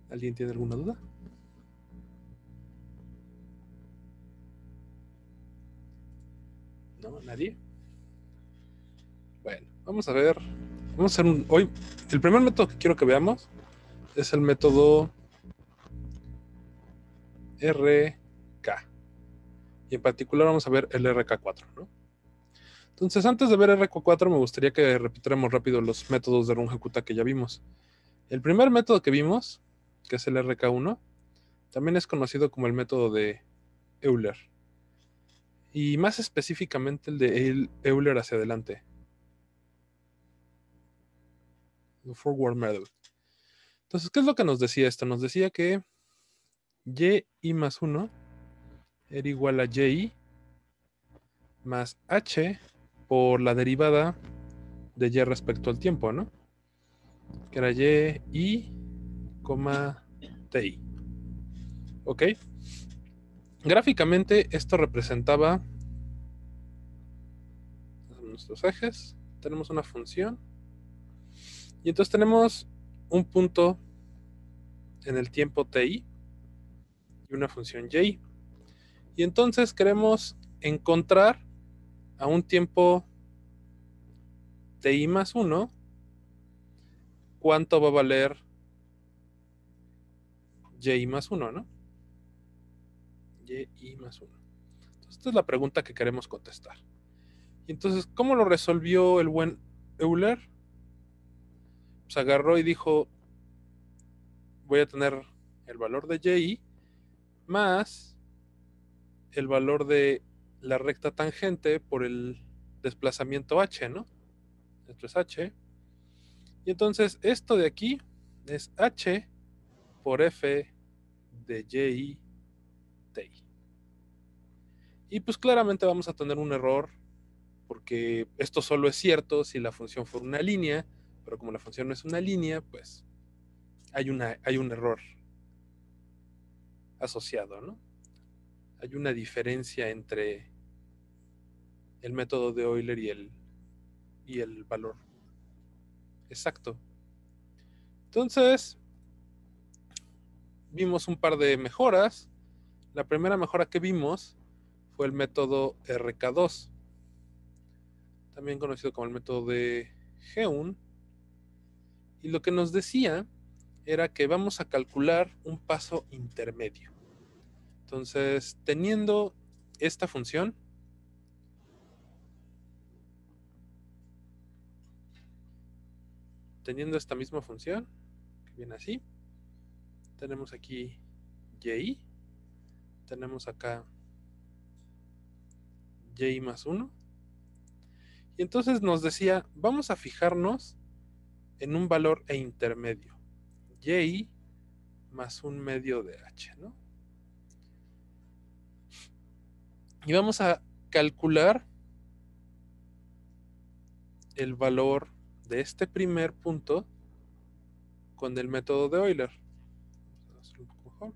¿Alguien tiene alguna duda? ¿No? ¿Nadie? Bueno, vamos a ver. Vamos a hacer hoy, el primer método que quiero que veamos es el método RK. Y en particular vamos a ver el RK4, ¿no? Entonces, antes de ver RK4, me gustaría que repitiéramos rápido los métodos de Runge-Kutta que ya vimos. El primer método que vimos, que es el RK1, también es conocido como el método de Euler. Y más específicamente el de Euler hacia adelante. El forward method. Entonces, ¿qué es lo que nos decía esto? Nos decía que y más 1 era igual a y más h por la derivada de y respecto al tiempo, ¿no? Que era y, ti. ¿Ok? Gráficamente esto representaba nuestros ejes. Tenemos una función. Y entonces tenemos un punto en el tiempo ti y una función y. Y entonces queremos encontrar a un tiempo ti más 1 cuánto va a valer y más 1, ¿no? Y más 1. Entonces, esta es la pregunta que queremos contestar. Y entonces, ¿cómo lo resolvió el buen Euler? Pues agarró y dijo, voy a tener el valor de y más el valor de la recta tangente por el desplazamiento h, ¿no? Esto es h. Y entonces esto de aquí es h por f de y ti. Y pues claramente vamos a tener un error porque esto solo es cierto si la función fuera una línea, pero como la función no es una línea, pues hay un error asociado, ¿no? Hay una diferencia entre el método de Euler y el valor exacto. Entonces, vimos un par de mejoras. La primera mejora que vimos fue el método RK2, también conocido como el método de Geun. Y lo que nos decía era que vamos a calcular un paso intermedio. Entonces, teniendo esta función, teniendo esta misma función, que viene así, tenemos aquí y, tenemos acá y más 1, y entonces nos decía, vamos a fijarnos en un valor intermedio, y más un medio de h, ¿no? Y vamos a calcular el valor de este primer punto con el método de Euler. Vamos a hacerlo un poco mejor.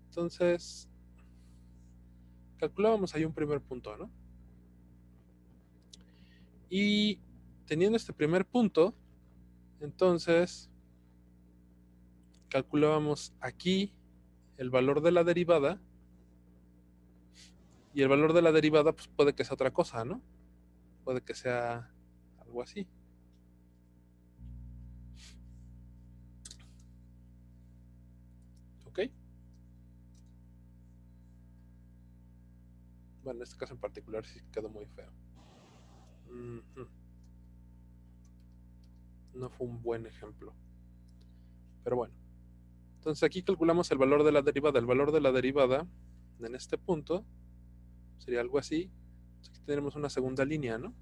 Entonces, calculábamos ahí un primer punto, ¿no? Y teniendo este primer punto, entonces calculábamos aquí el valor de la derivada, y el valor de la derivada pues puede que sea otra cosa, ¿no? Puede que sea algo así. ¿Ok? Bueno, en este caso en particular sí quedó muy feo. No fue un buen ejemplo. Pero bueno. Entonces aquí calculamos el valor de la derivada. El valor de la derivada en este punto sería algo así. Entonces aquí tenemos una segunda línea, ¿no?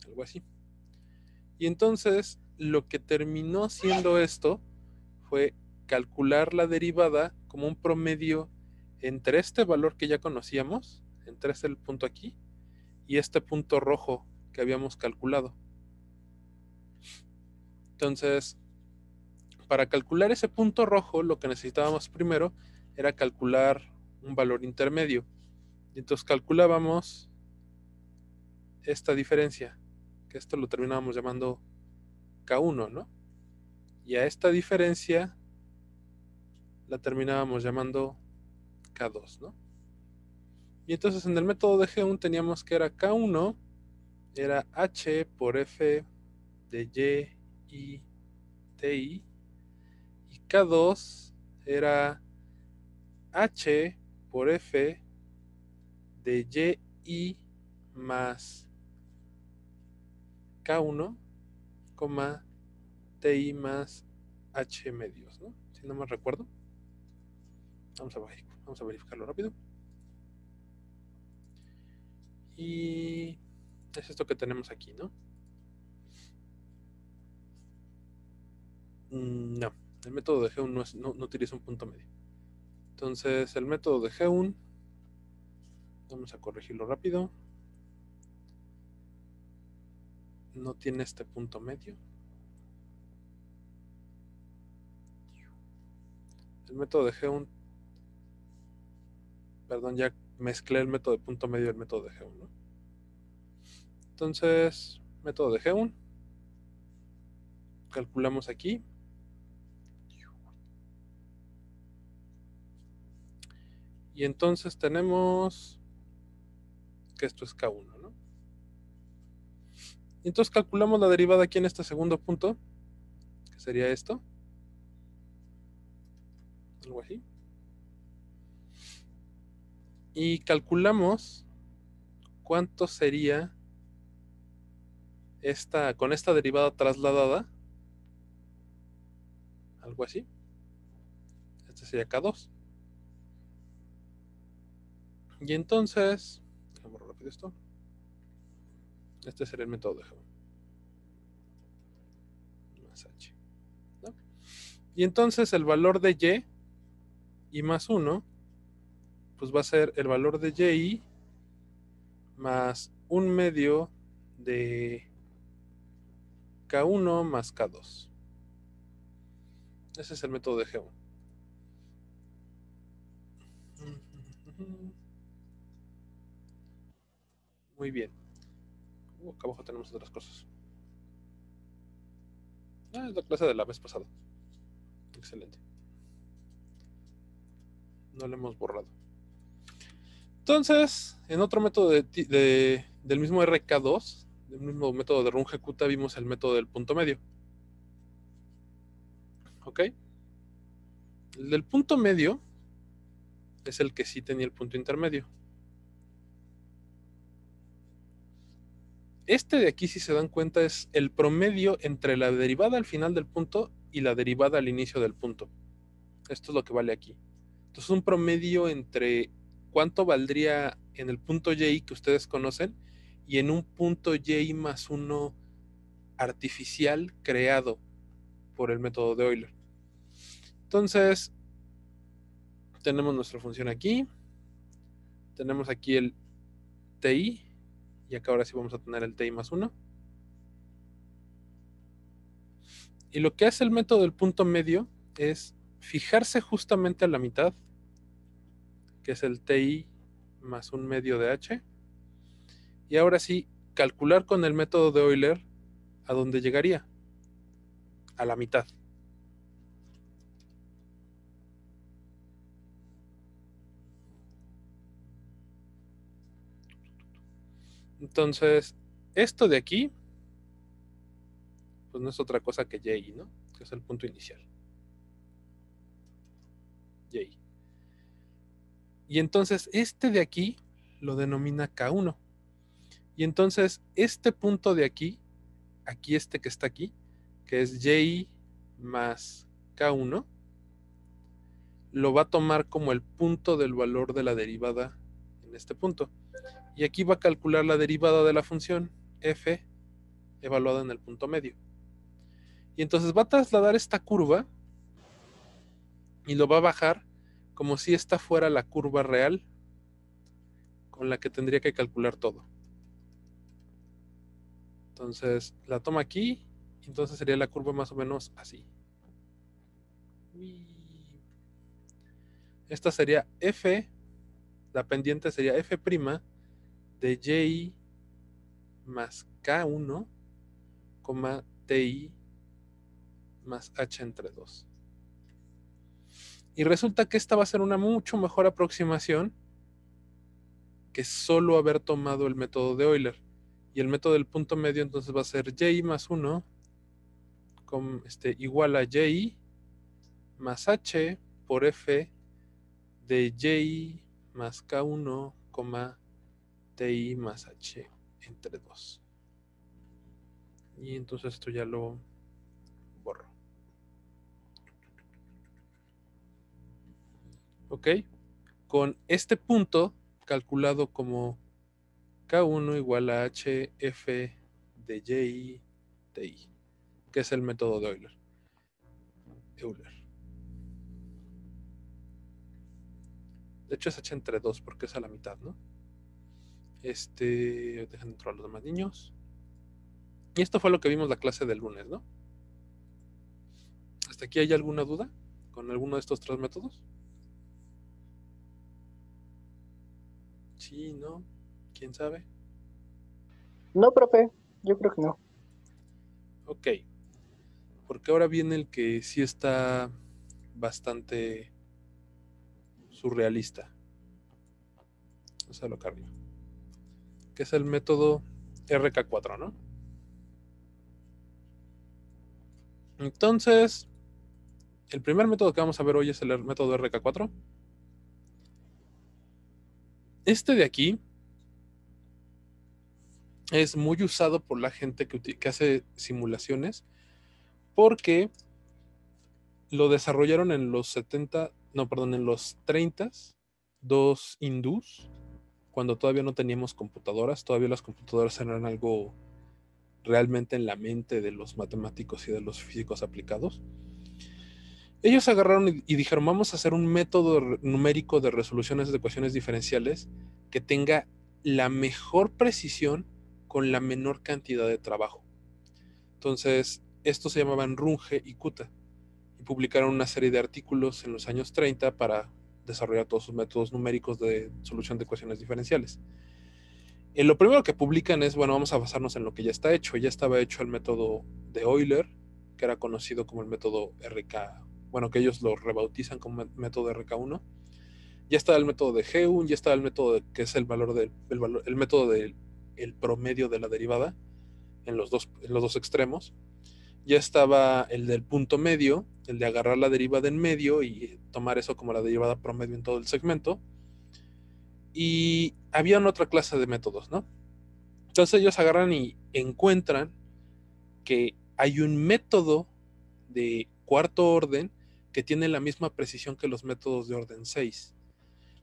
Algo así. Y entonces lo que terminó siendo esto fue calcular la derivada como un promedio entre este valor que ya conocíamos, entre este punto aquí, y este punto rojo que habíamos calculado. Entonces, para calcular ese punto rojo, lo que necesitábamos primero era calcular un valor intermedio. Y entonces calculábamos esta diferencia, que esto lo terminábamos llamando K1, ¿no? Y a esta diferencia la terminábamos llamando K2, ¿no? Y entonces en el método de G1 teníamos que era K1, era H por F de Y y TI, y K2 era H por F de Y más K1, TI más H medios, ¿no? Si no me recuerdo. Vamos a verificarlo rápido. Y es esto que tenemos aquí, ¿no? No, el método de G1 no utiliza un punto medio. Entonces, el método de G1, vamos a corregirlo rápido, no tiene este punto medio. El método de G1, perdón, ya mezclé el método de punto medio y el método de G1, ¿no? Entonces, método de G1, calculamos aquí. Y entonces tenemos que esto es K1, ¿no? Y entonces calculamos la derivada aquí en este segundo punto, que sería esto. Algo así. Y calculamos cuánto sería con esta derivada trasladada. Algo así. Este sería K2. Y entonces, vamos rápido esto. Este sería el método de G1. Más H, ¿no? Y entonces el valor de Y más 1, pues va a ser el valor de Y más 1/2 de K1 más K2. Ese es el método de G1. Muy bien. Acá abajo tenemos otras cosas. Es la clase de la vez pasada. Excelente. No lo hemos borrado. Entonces, en otro método del mismo RK2, del mismo método de Runge-Kutta, vimos el método del punto medio. ¿Ok? El del punto medio es el que sí tenía el punto intermedio. Este de aquí, si se dan cuenta, es el promedio entre la derivada al final del punto y la derivada al inicio del punto. Esto es lo que vale aquí. Entonces, un promedio entre cuánto valdría en el punto Y que ustedes conocen y en un punto Y más 1 artificial creado por el método de Euler. Entonces, tenemos nuestra función aquí. Tenemos aquí el TI. Y acá ahora sí vamos a tener el TI más 1. Y lo que hace el método del punto medio es fijarse justamente a la mitad, que es el TI más 1/2 de H. Y ahora sí, calcular con el método de Euler a dónde llegaría. A la mitad. Entonces, esto de aquí, pues no es otra cosa que Y, ¿no? Que es el punto inicial. Y. Y entonces, este de aquí lo denomina K1. Y entonces, este punto de aquí este que está aquí, que es Y más K1, lo va a tomar como el punto del valor de la derivada en este punto. Y aquí va a calcular la derivada de la función f evaluada en el punto medio. Y entonces va a trasladar esta curva y lo va a bajar como si esta fuera la curva real con la que tendría que calcular todo. Entonces la toma aquí, entonces sería la curva más o menos así. Esta sería f, la pendiente sería f' de Y más K1 TI más H entre 2. Y resulta que esta va a ser una mucho mejor aproximación que solo haber tomado el método de Euler. Y el método del punto medio entonces va a ser y más 1 igual a y más h por f de y más k1, ti más h entre 2. Y entonces esto ya lo borro. ¿Ok? Con este punto calculado como k1 igual a hf de y ti, que es el método de Euler. De hecho es h entre 2 porque es a la mitad, ¿no? Dejen entrar a los demás niños. Y esto fue lo que vimos la clase del lunes, ¿no? ¿Hasta aquí hay alguna duda con alguno de estos tres métodos? Sí, ¿no? ¿Quién sabe? No, profe, yo creo que no. Ok. Porque ahora viene el que sí está bastante surrealista. O sea, lo cambio. Que es el método RK4, ¿no? Entonces, el primer método que vamos a ver hoy es el método RK4. Este de aquí es muy usado por la gente que hace simulaciones porque lo desarrollaron en los 70, no, perdón, en los 30, dos hindús, cuando todavía no teníamos computadoras, todavía las computadoras eran algo realmente en la mente de los matemáticos y de los físicos aplicados. Ellos agarraron y dijeron, vamos a hacer un método numérico de resoluciones de ecuaciones diferenciales que tenga la mejor precisión con la menor cantidad de trabajo. Entonces, estos se llamaban Runge y Kuta. Y publicaron una serie de artículos en los años 30 para desarrollar todos sus métodos numéricos de solución de ecuaciones diferenciales. Lo primero que publican es, bueno, vamos a basarnos en lo que ya está hecho. Ya estaba hecho el método de Euler, que era conocido como el método RK, bueno, que ellos lo rebautizan como método RK1. Ya estaba el método de Geun, ya estaba el método que es el método del promedio de la derivada en los dos extremos. Ya estaba el del punto medio, el de agarrar la derivada en medio y tomar eso como la derivada promedio en todo el segmento. Y había otra clase de métodos, ¿no? Entonces ellos agarran y encuentran que hay un método de cuarto orden que tiene la misma precisión que los métodos de orden 6.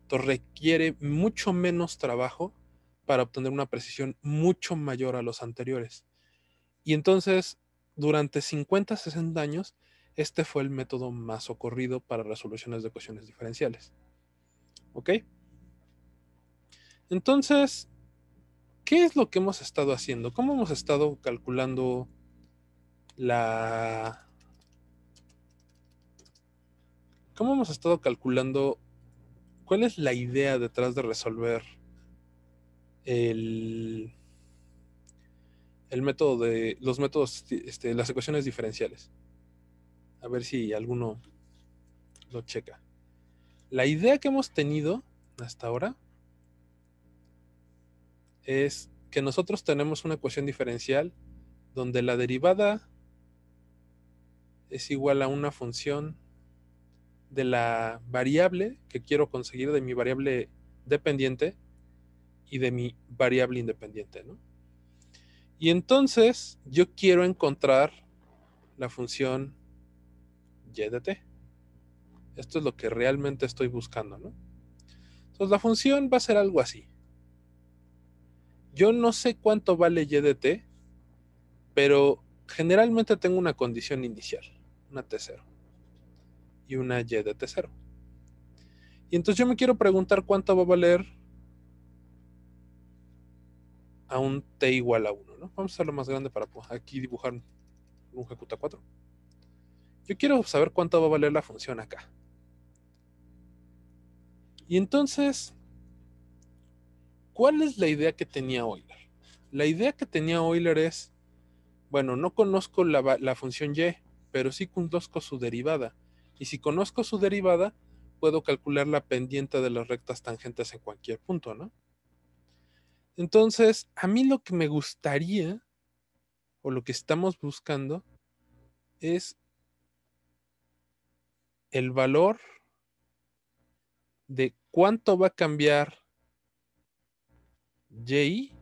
Entonces requiere mucho menos trabajo para obtener una precisión mucho mayor a los anteriores. Y entonces, durante 50, 60 años, este fue el método más socorrido para resoluciones de ecuaciones diferenciales. ¿Ok? Entonces, ¿qué es lo que hemos estado haciendo? ¿Cómo hemos estado calculando la... ¿Cómo hemos estado calculando cuál es la idea detrás de resolver el método de los métodos, las ecuaciones diferenciales? A ver si alguno lo checa. La idea que hemos tenido hasta ahora es que nosotros tenemos una ecuación diferencial donde la derivada es igual a una función de la variable que quiero conseguir, de mi variable dependiente y de mi variable independiente, ¿no? Y entonces yo quiero encontrar la función y de t. Esto es lo que realmente estoy buscando, ¿no? Entonces la función va a ser algo así. Yo no sé cuánto vale y de t, pero generalmente tengo una condición inicial, una t0 y una y de t0. Y entonces yo me quiero preguntar cuánto va a valer a un t igual a 1, ¿no? Vamos a hacerlo más grande para aquí dibujar un ejecuta 4. Yo quiero saber cuánto va a valer la función acá. Y entonces, ¿cuál es la idea que tenía Euler? La idea que tenía Euler es, Bueno, no conozco la función y, pero sí conozco su derivada. Y si conozco su derivada, puedo calcular la pendiente de las rectas tangentes en cualquier punto, ¿no? Entonces, a mí lo que me gustaría, o lo que estamos buscando, es el valor de cuánto va a cambiar y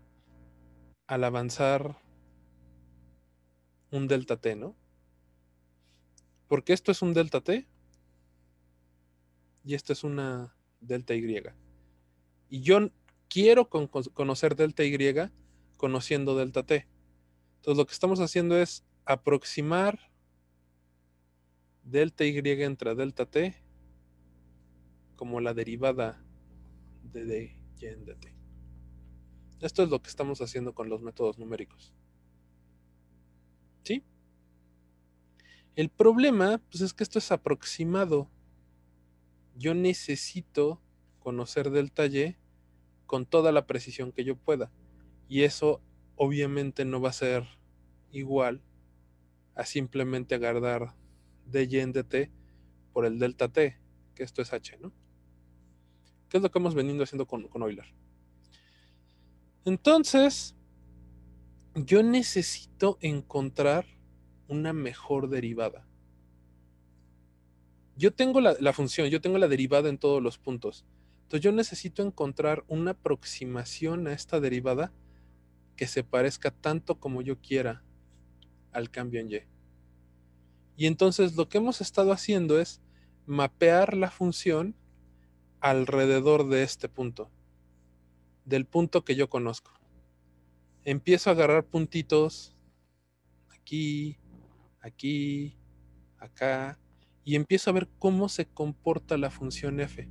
al avanzar un delta t, ¿no? Porque esto es un delta t y esto es una delta y. Y yo quiero conocer delta y conociendo delta t. Entonces lo que estamos haciendo es aproximar delta y entre delta t como la derivada de dy en dt. Esto es lo que estamos haciendo con los métodos numéricos. ¿Sí? El problema, pues, es que esto es aproximado. Yo necesito conocer delta y con toda la precisión que yo pueda. Y eso obviamente no va a ser igual a simplemente agarrar dy en dt por el delta t, que esto es h, ¿no? Que es lo que hemos venido haciendo con Euler. Entonces, yo necesito encontrar una mejor derivada. Yo tengo la función, yo tengo la derivada en todos los puntos. Entonces yo necesito encontrar una aproximación a esta derivada que se parezca tanto como yo quiera al cambio en y. Y entonces lo que hemos estado haciendo es mapear la función alrededor de este punto, del punto que yo conozco. Empiezo a agarrar puntitos aquí, aquí, acá, y empiezo a ver cómo se comporta la función f.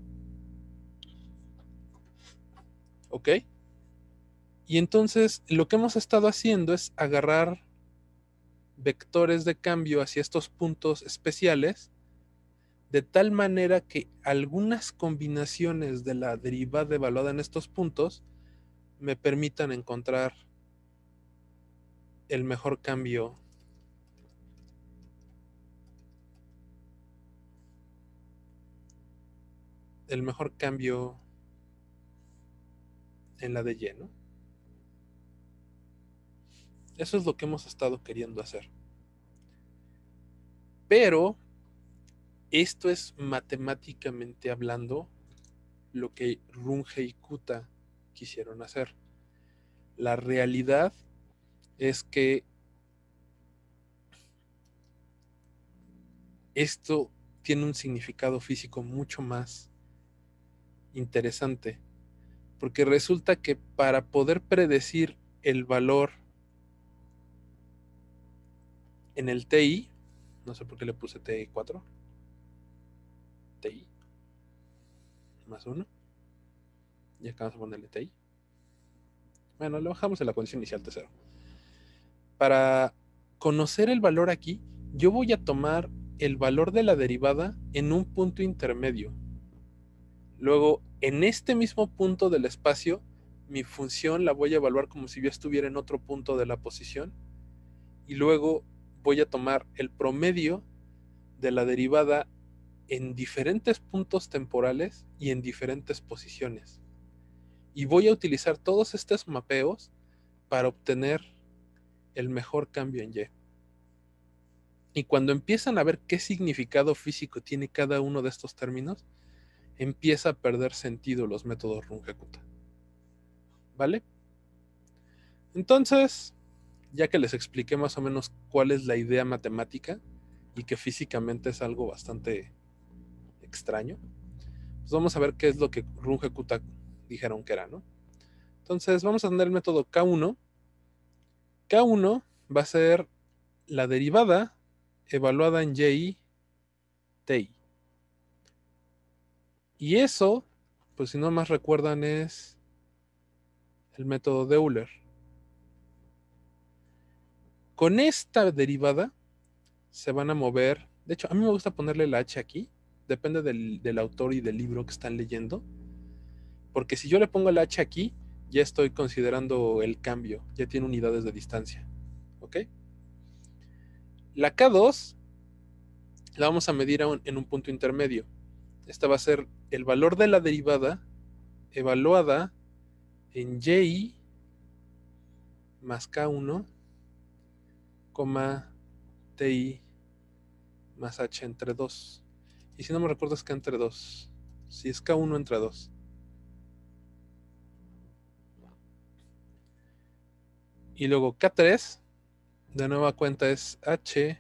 ¿Ok? Y entonces lo que hemos estado haciendo es agarrar vectores de cambio hacia estos puntos especiales, de tal manera que algunas combinaciones de la derivada evaluada en estos puntos me permitan encontrar el mejor cambio en la de y, ¿no? Eso es lo que hemos estado queriendo hacer. Pero esto es matemáticamente hablando lo que Runge y Kuta quisieron hacer. La realidad es que esto tiene un significado físico mucho más interesante, porque resulta que para poder predecir el valor en el TI, no sé por qué le puse TI4, TI más 1, y acá vamos a ponerle TI. Bueno, le bajamos en la condición inicial de 0. Para conocer el valor aquí, yo voy a tomar el valor de la derivada en un punto intermedio. Luego, en este mismo punto del espacio, mi función la voy a evaluar como si yo estuviera en otro punto de la posición. Y luego voy a tomar el promedio de la derivada en diferentes puntos temporales y en diferentes posiciones. Y voy a utilizar todos estos mapeos para obtener el mejor cambio en y. Y cuando empiezan a ver qué significado físico tiene cada uno de estos términos, empieza a perder sentido los métodos Runge-Kutta. ¿Vale? Entonces, ya que les expliqué más o menos cuál es la idea matemática y que físicamente es algo bastante extraño, pues vamos a ver qué es lo que Runge-Kutta dijeron que era, ¿no? Entonces, vamos a tener el método K1. K1 va a ser la derivada evaluada en y ti. Y eso, pues si no más recuerdan, es el método de Euler. Con esta derivada se van a mover. De hecho, a mí me gusta ponerle la h aquí. Depende del autor y del libro que están leyendo. Porque si yo le pongo la h aquí, ya estoy considerando el cambio. Ya tiene unidades de distancia. ¿Ok? La K2 la vamos a medir en un punto intermedio. Esta va a ser el valor de la derivada evaluada en y más K1, ti más h entre 2. Y si no me recuerdo es K entre 2. Si es K1 entre 2. Y luego K3, de nueva cuenta es h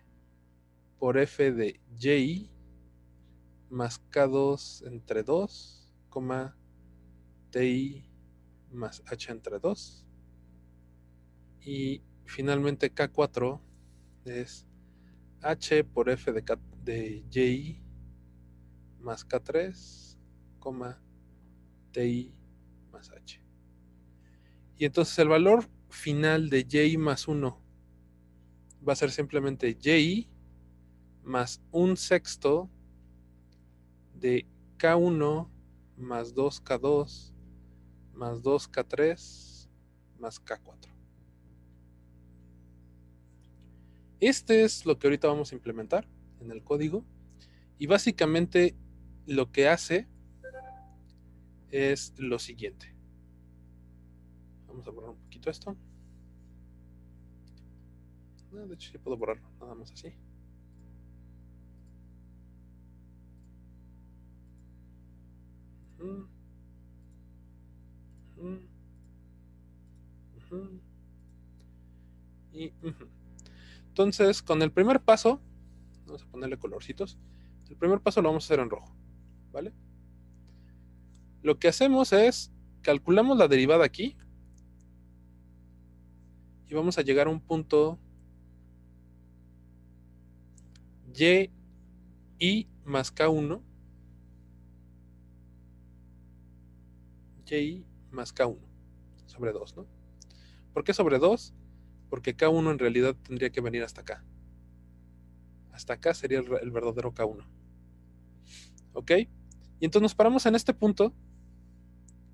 por f de y más K2 entre 2, ti más h entre 2. Y finalmente K4 es h por f de y más K3, ti más h. Y entonces el valor final de y más 1 va a ser simplemente y más 1/6 de K1 más 2K2 más 2K3 más K4. Este es lo que ahorita vamos a implementar en el código. Y básicamente lo que hace es lo siguiente. Vamos a borrar un poquito esto. De hecho, sí puedo borrarlo, nada más así. Y, entonces, con el primer paso, vamos a ponerle colorcitos. El primer paso lo vamos a hacer en rojo, ¿vale? Lo que hacemos es, calculamos la derivada aquí y vamos a llegar a un punto y más K1, y más K1 sobre 2, ¿no? ¿Por qué sobre 2? Porque K1 en realidad tendría que venir hasta acá. Hasta acá sería el verdadero K1. ¿Ok? Y entonces nos paramos en este punto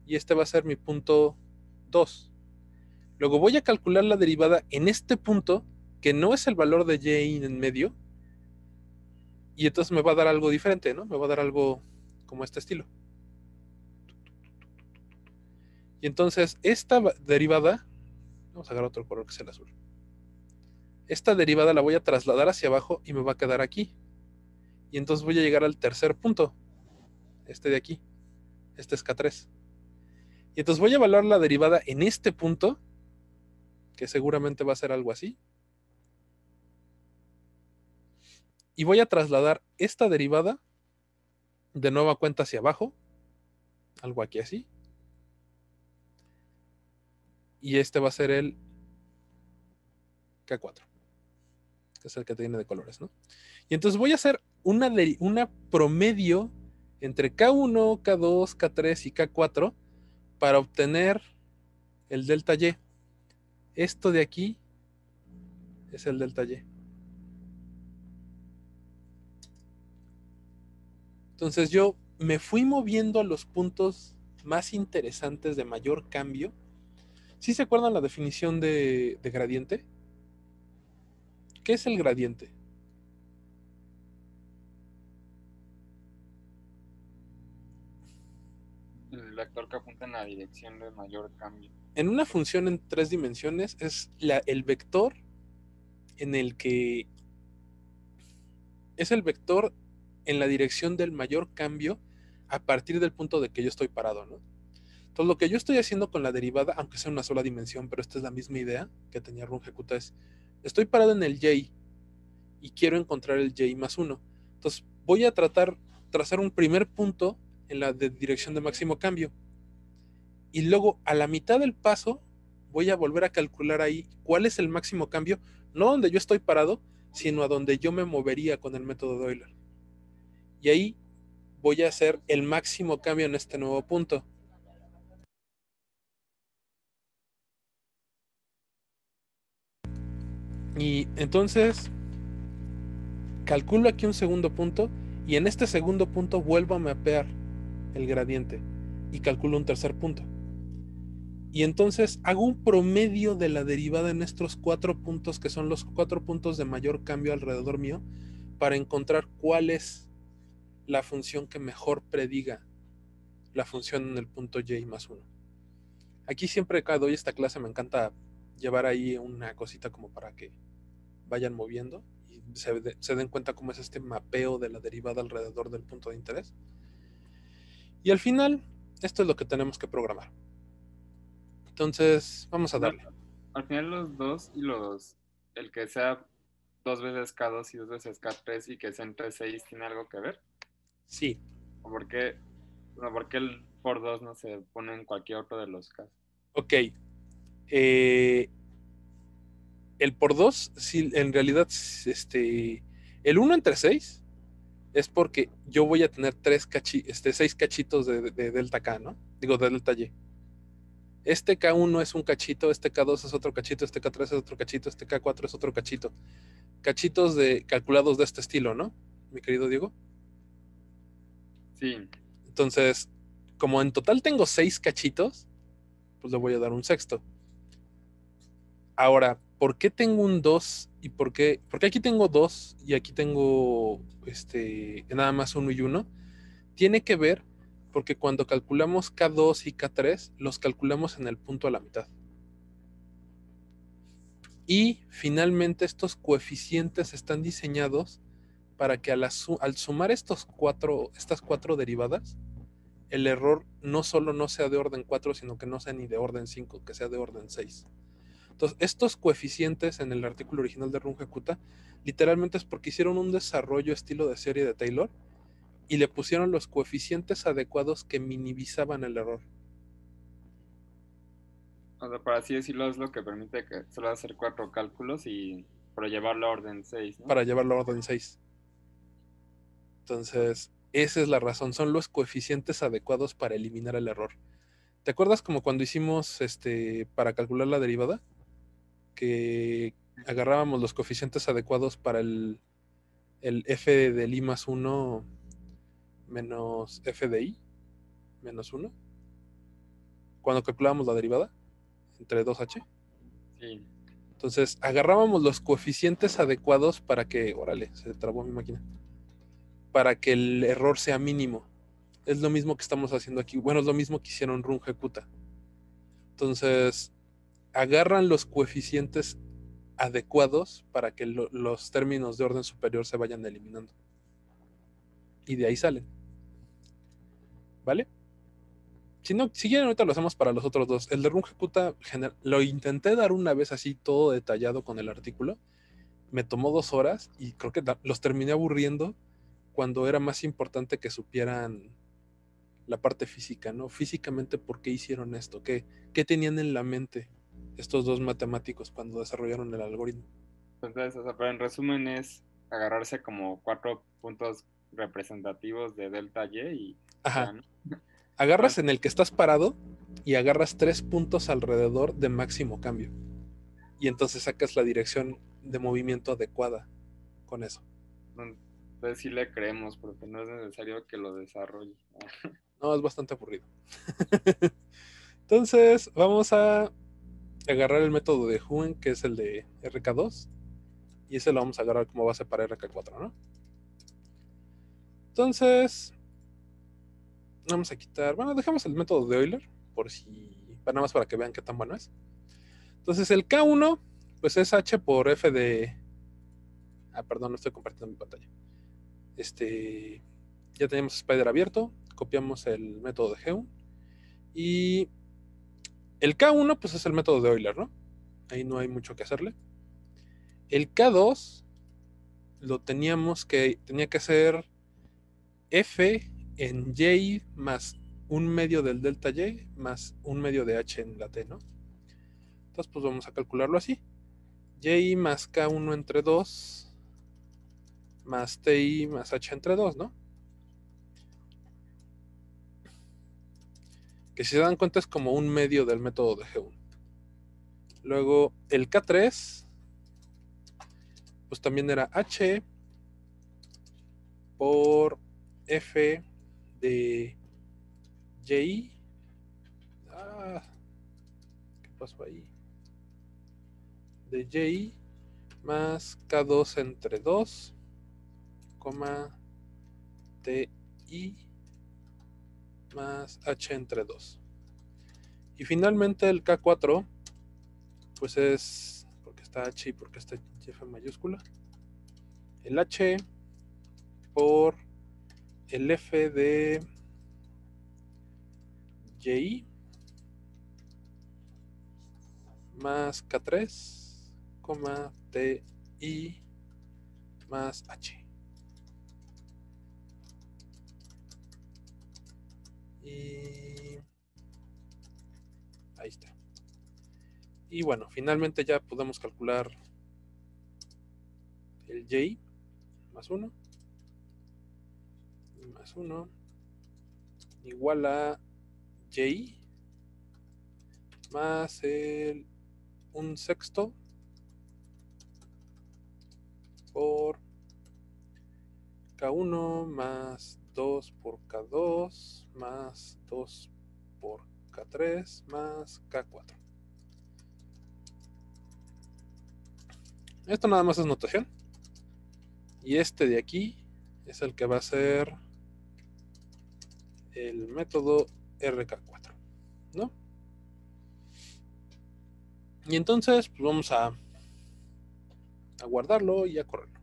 y este va a ser mi punto 2. Luego voy a calcular la derivada en este punto, que no es el valor de y en medio, y entonces me va a dar algo diferente, ¿no? Me va a dar algo como este estilo. Y entonces esta derivada, vamos a agarrar otro color que es el azul. Esta derivada la voy a trasladar hacia abajo y me va a quedar aquí. Y entonces voy a llegar al tercer punto, este de aquí. Este es K3. Y entonces voy a evaluar la derivada en este punto, que seguramente va a ser algo así. Y voy a trasladar esta derivada de nueva cuenta hacia abajo, algo aquí así. Y este va a ser el K4, que es el que tiene de colores, ¿no? Y entonces voy a hacer una promedio entre K1, K2, K3 y K4 para obtener el delta Y. Esto de aquí es el delta Y. Entonces yo me fui moviendo a los puntos más interesantes de mayor cambio. ¿Sí se acuerdan la definición de gradiente? ¿Qué es el gradiente? El vector que apunta en la dirección de mayor cambio. En una función en 3 dimensiones es el vector en el que es el vector en la dirección del mayor cambio a partir del punto de que yo estoy parado, ¿no? Entonces lo que yo estoy haciendo con la derivada, aunque sea una sola dimensión, pero esta es la misma idea que tenía Runge-Kutta, es estoy parado en el y quiero encontrar el y más 1. Entonces voy a trazar un primer punto en la dirección de máximo cambio. Y luego a la mitad del paso voy a volver a calcular ahí cuál es el máximo cambio, no donde yo estoy parado, sino a donde yo me movería con el método de Euler. Y ahí voy a hacer el máximo cambio en este nuevo punto. Y entonces calculo aquí un segundo punto y en este segundo punto vuelvo a mapear el gradiente y calculo un tercer punto. Y entonces hago un promedio de la derivada en estos 4 puntos, que son los 4 puntos de mayor cambio alrededor mío, para encontrar cuál es la función que mejor prediga la función en el punto y más 1. Aquí siempre que doy esta clase me encanta llevar ahí una cosita como para que vayan moviendo y se den cuenta cómo es este mapeo de la derivada alrededor del punto de interés. Y al final, esto es lo que tenemos que programar. Entonces, vamos a darle. Al final los 2 y los... El que sea 2 veces K2 y 2 veces K3 y que sea entre 6 tiene algo que ver. Sí. ¿O por qué el por 2 no se pone en cualquier otro de los casos? Ok. El por 2, sí, en realidad, el 1 entre 6 es porque yo voy a tener 6 cachitos de delta K, ¿no? Digo, de delta Y. Este K1 es un cachito, este K2 es otro cachito, este K3 es otro cachito, este K4 es otro cachito. Cachitos calculados de este estilo, ¿no? Mi querido Diego. Sí. Entonces, como en total tengo 6 cachitos, pues le voy a dar un sexto. Ahora, ¿por qué tengo un 2 y por qué? Porque aquí tengo 2 y aquí tengo nada más 1 y 1. Tiene que ver porque cuando calculamos K2 y K3, los calculamos en el punto a la mitad. Y finalmente estos coeficientes están diseñados para que al sumar estas 4 derivadas, el error no solo no sea de orden 4, sino que no sea ni de orden 5, que sea de orden 6. Entonces, estos coeficientes en el artículo original de Runge-Kutta literalmente es porque hicieron un desarrollo estilo de serie de Taylor y le pusieron los coeficientes adecuados que minimizaban el error. O sea, para así decirlo, es lo que permite que solo hacer 4 cálculos y para llevarlo a orden 6, ¿no? Para llevarlo a orden 6. Entonces, esa es la razón. Son los coeficientes adecuados para eliminar el error. ¿Te acuerdas como cuando hicimos para calcular la derivada? Que agarrábamos los coeficientes adecuados para el f del i más 1 menos f de i menos 1. Cuando calculábamos la derivada entre 2h. Sí. Entonces, agarrábamos los coeficientes adecuados para que, órale, se trabó mi máquina, para que el error sea mínimo. Es lo mismo que estamos haciendo aquí. Bueno, es lo mismo que hicieron Runge-Kutta. Entonces, agarran los coeficientes adecuados para que los términos de orden superior se vayan eliminando. Y de ahí salen. ¿Vale? Si quieren, ahorita lo hacemos para los otros dos. El de Runge-Kutta lo intenté dar una vez así todo detallado con el artículo. Me tomó 2 horas y creo que los terminé aburriendo cuando era más importante que supieran la parte física, ¿no? Físicamente, ¿por qué hicieron esto? ¿Qué tenían en la mente estos dos matemáticos cuando desarrollaron el algoritmo? Entonces, o sea, pero en resumen es agarrarse como 4 puntos representativos de delta Y y ya, Ajá. ¿no? Agarras Bueno, en el que estás parado y agarras 3 puntos alrededor de máximo cambio. Y entonces sacas la dirección de movimiento adecuada con eso. entonces sí le creemos porque no es necesario que lo desarrolle. No, es bastante aburrido. Entonces, vamos a agarrar el método de Huen, que es el de RK2, y ese lo vamos a agarrar como base para RK4, ¿no? Entonces, vamos a quitar, bueno, dejamos el método de Euler, por si, nada más para que vean qué tan bueno es. Entonces, el K1, pues es H por F de... perdón, no estoy compartiendo mi pantalla. Ya tenemos Spider abierto, copiamos el método de Heun, y el K1, pues es el método de Euler, ¿no? Ahí no hay mucho que hacerle. El K2 tenía que ser F en Y más un medio del delta Y más un medio de H en la T, ¿no? Entonces, pues vamos a calcularlo así. Y más K1 entre 2 más TI más H entre 2, ¿no? Que si se dan cuenta es como un medio del método de G1. Luego el K3, pues también era H por F de Y. pasó ahí? De Y más K2 entre 2, coma TI más H entre 2. Y finalmente el K4, pues es, porque está H y porque está F mayúscula, el H por el F de Y más K3, TI más H. Y ahí está. Y bueno, finalmente ya podemos calcular el Y más 1 más 1 igual a Y más el 1/6 por K1 más 2 por K2 más 2 por K3 más K4. Esto nada más es notación. Y este de aquí es el que va a ser el método RK4, ¿no? Y entonces pues vamos a guardarlo y a correrlo.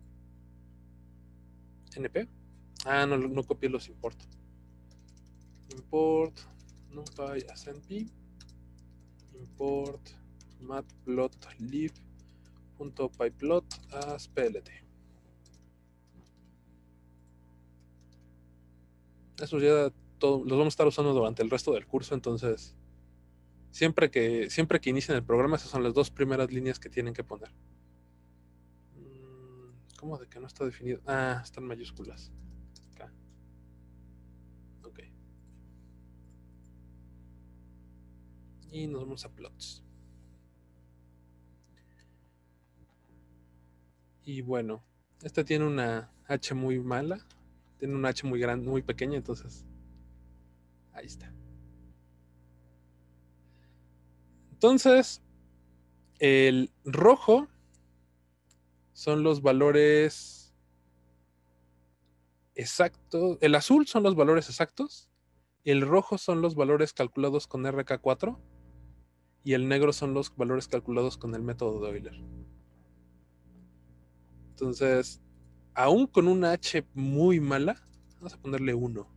NP. No copié los import. Import numpy asnp import matplotlib.pyplot as plt. Eso ya todo, los vamos a estar usando durante el resto del curso, entonces siempre que inicien el programa, esas son las dos primeras líneas que tienen que poner. ¿Cómo de que no está definido? Están mayúsculas. Acá. Ok. Y nos vamos a plots. Y bueno, este tiene una H muy mala. Tiene una H muy grande, muy pequeña, entonces ahí está. Entonces, el rojo son los valores exactos. El azul son los valores exactos. El rojo son los valores calculados con RK4. Y el negro son los valores calculados con el método de Euler. Entonces, aún con una H muy mala, vamos a ponerle 1.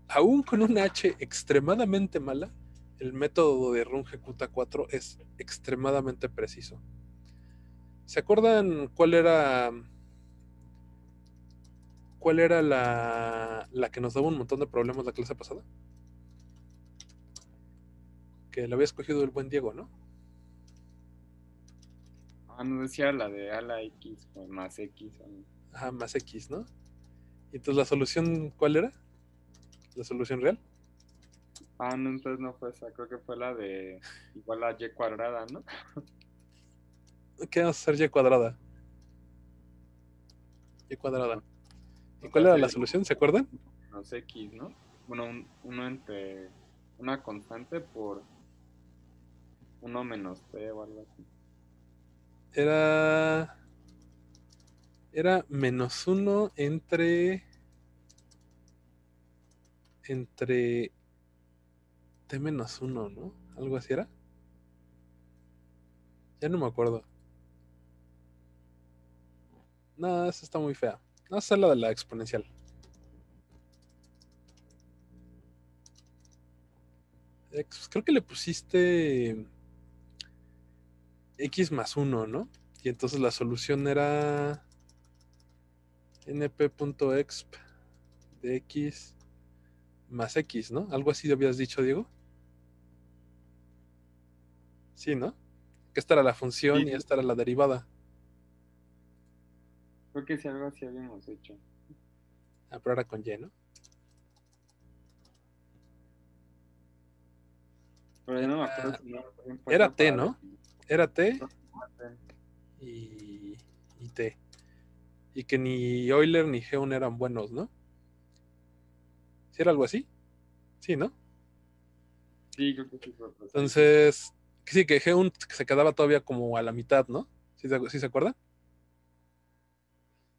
Aún con una H extremadamente mala, el método de Runge Qt4 es extremadamente preciso. ¿Se acuerdan cuál era la que nos daba un montón de problemas la clase pasada? Que la había escogido el buen Diego, ¿no? No decía la de ala X o más X. Ajá, más X, ¿no? Y entonces la solución, ¿cuál era? ¿La solución real? No, entonces no fue esa, creo que fue la de igual a Y cuadrada, ¿no? ¿Qué vamos a hacer Y cuadrada? Y cuadrada. ¿Y O cuál sea, era la sería solución? ¿Se acuerdan? menos X, ¿no? Bueno, uno entre una constante por uno menos T o algo así. Era menos 1 entre T menos 1, ¿no? Algo así era. Ya no me acuerdo. No, esa está muy fea. No sé la de la exponencial. Creo que le pusiste X más 1, ¿no? Y entonces la solución era np.exp de X más X, ¿no? Algo así habías dicho, Diego. Sí, ¿no? Que esta era la función y Sí, esta era la derivada. creo que sí, algo así habíamos hecho. Pero era con Y, ¿no? Pero ya no me acuerdo si no fue Era esa T, para ¿no? Era T no, y T. Y que ni Euler ni Geon eran buenos, ¿no? ¿Sí era algo así? Sí, ¿no? Sí, creo que sí fue otro. Entonces, sí, que G1 se quedaba todavía como a la mitad, ¿no? ¿Sí se acuerdan?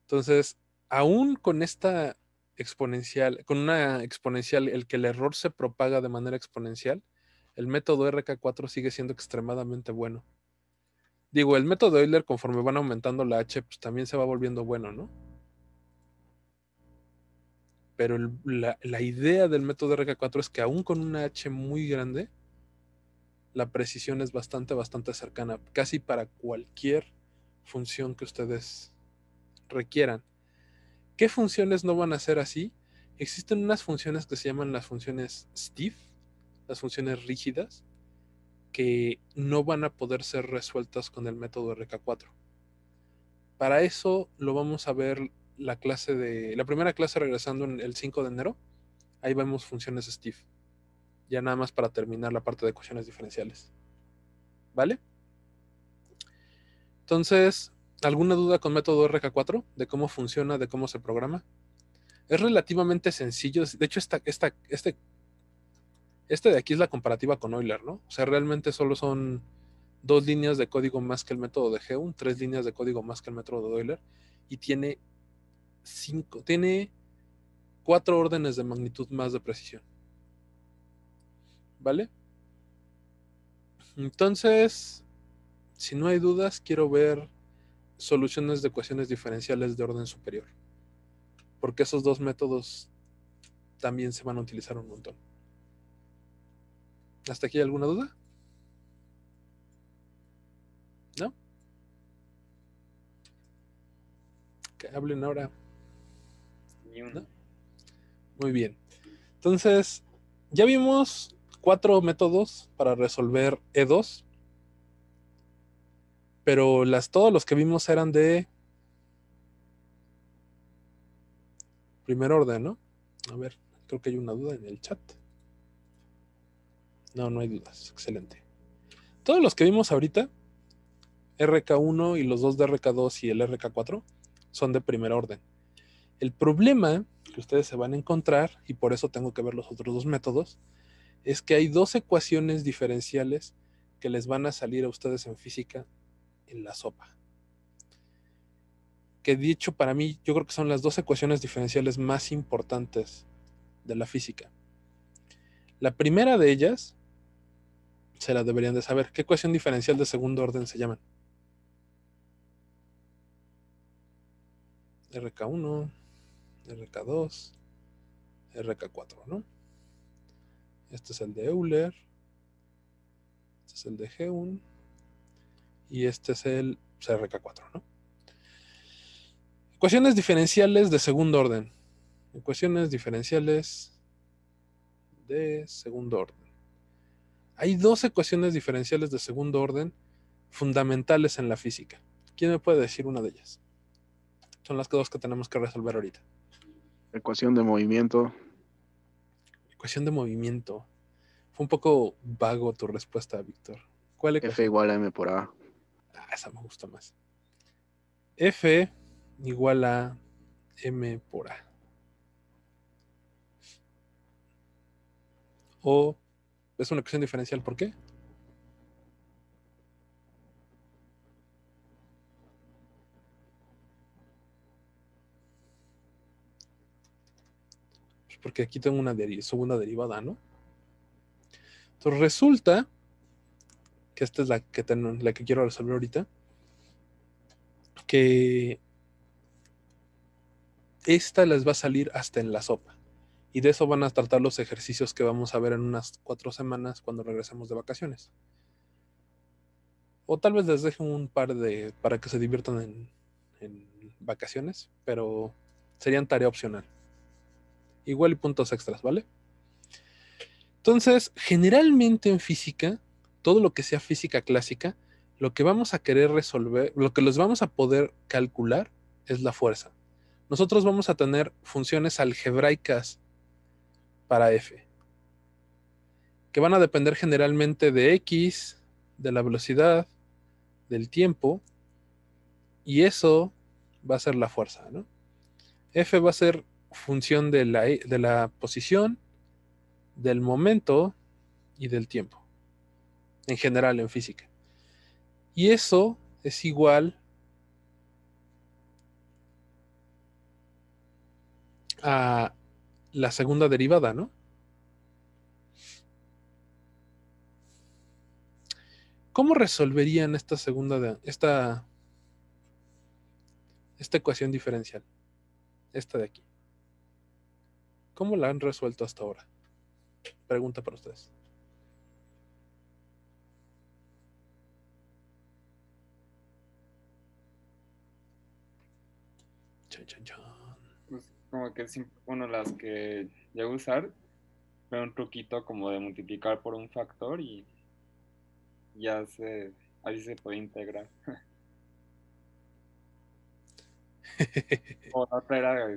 Entonces, aún con esta exponencial, con una exponencial, el que el error se propaga de manera exponencial, el método RK4 sigue siendo extremadamente bueno. Digo, el método Euler, conforme van aumentando la H, pues también se va volviendo bueno, ¿no? Pero la idea del método RK4 es que aún con una H muy grande, la precisión es bastante cercana, casi para cualquier función que ustedes requieran. ¿Qué funciones no van a ser así? Existen unas funciones que se llaman las funciones stiff, las funciones rígidas, que no van a poder ser resueltas con el método RK4. Para eso lo vamos a ver la primera clase regresando en el 5 de enero. Ahí vemos funciones stiff. Ya nada más para terminar la parte de ecuaciones diferenciales. ¿Vale? Entonces, ¿alguna duda con método RK4? ¿De cómo funciona, de cómo se programa? Es relativamente sencillo. De hecho, este de aquí es la comparativa con Euler, ¿no? O sea, realmente solo son 2 líneas de código más que el método de G1, 3 líneas de código más que el método de Euler, y tiene 4 órdenes de magnitud más de precisión. ¿Vale? Entonces, si no hay dudas, quiero ver soluciones de ecuaciones diferenciales de orden superior, porque esos 2 métodos también se van a utilizar un montón. ¿Hasta aquí alguna duda? ¿No? Que hablen ahora. Ni uno. ¿No? Muy bien. Entonces, ya vimos 4 métodos para resolver E2, pero todos los que vimos eran de primer orden, ¿no? A ver, creo que hay una duda en el chat. No, no hay dudas. Excelente. Todos los que vimos ahorita, RK1 y los 2 de RK2 y el RK4, son de primer orden. El problema que ustedes se van a encontrar, y por eso tengo que ver los otros 2 métodos, es que hay 2 ecuaciones diferenciales que les van a salir a ustedes en física en la sopa. Que dicho para mí, yo creo que son las 2 ecuaciones diferenciales más importantes de la física. La primera de ellas, se la deberían de saber. ¿Qué ecuación diferencial de segundo orden se llaman? RK1, RK2, RK4, ¿no? Este es el de Euler, este es el de G1 y este es el RK4, ¿no? Ecuaciones diferenciales de segundo orden. Ecuaciones diferenciales de segundo orden. Hay 2 ecuaciones diferenciales de segundo orden fundamentales en la física. ¿Quién me puede decir una de ellas? Son las 2 que tenemos que resolver ahorita. Ecuación de movimiento. Ecuación de movimiento. Fue un poco vago tu respuesta, Víctor. ¿Cuál F ecuación? igual a M por A. Esa me gusta más. F igual a M por A. O es una ecuación diferencial, ¿por qué? Pues porque aquí tengo una segunda derivada, ¿no? Entonces resulta que esta es la que quiero resolver ahorita, que esta les va a salir hasta en la sopa. Y de eso van a tratar los ejercicios que vamos a ver en unas 4 semanas cuando regresemos de vacaciones. O tal vez les deje un par para que se diviertan en vacaciones, pero serían tarea opcional. Igual y puntos extras, ¿vale? Entonces, generalmente en física, todo lo que sea física clásica, lo que vamos a querer resolver, lo que les vamos a poder calcular es la fuerza. Nosotros vamos a tener funciones algebraicas para F, que van a depender generalmente de X, de la velocidad, del tiempo, y eso va a ser la fuerza, ¿no? F va a ser función de la posición, del momento y del tiempo, en general en física. Y eso es igual a la segunda derivada, ¿no? ¿Cómo resolverían esta ecuación diferencial? Esta de aquí. ¿Cómo la han resuelto hasta ahora? Pregunta para ustedes. Chan, chan, chan. Pues como que uno de las que llego a usar fue un truquito como de multiplicar por un factor y ya así se puede integrar. O la otra era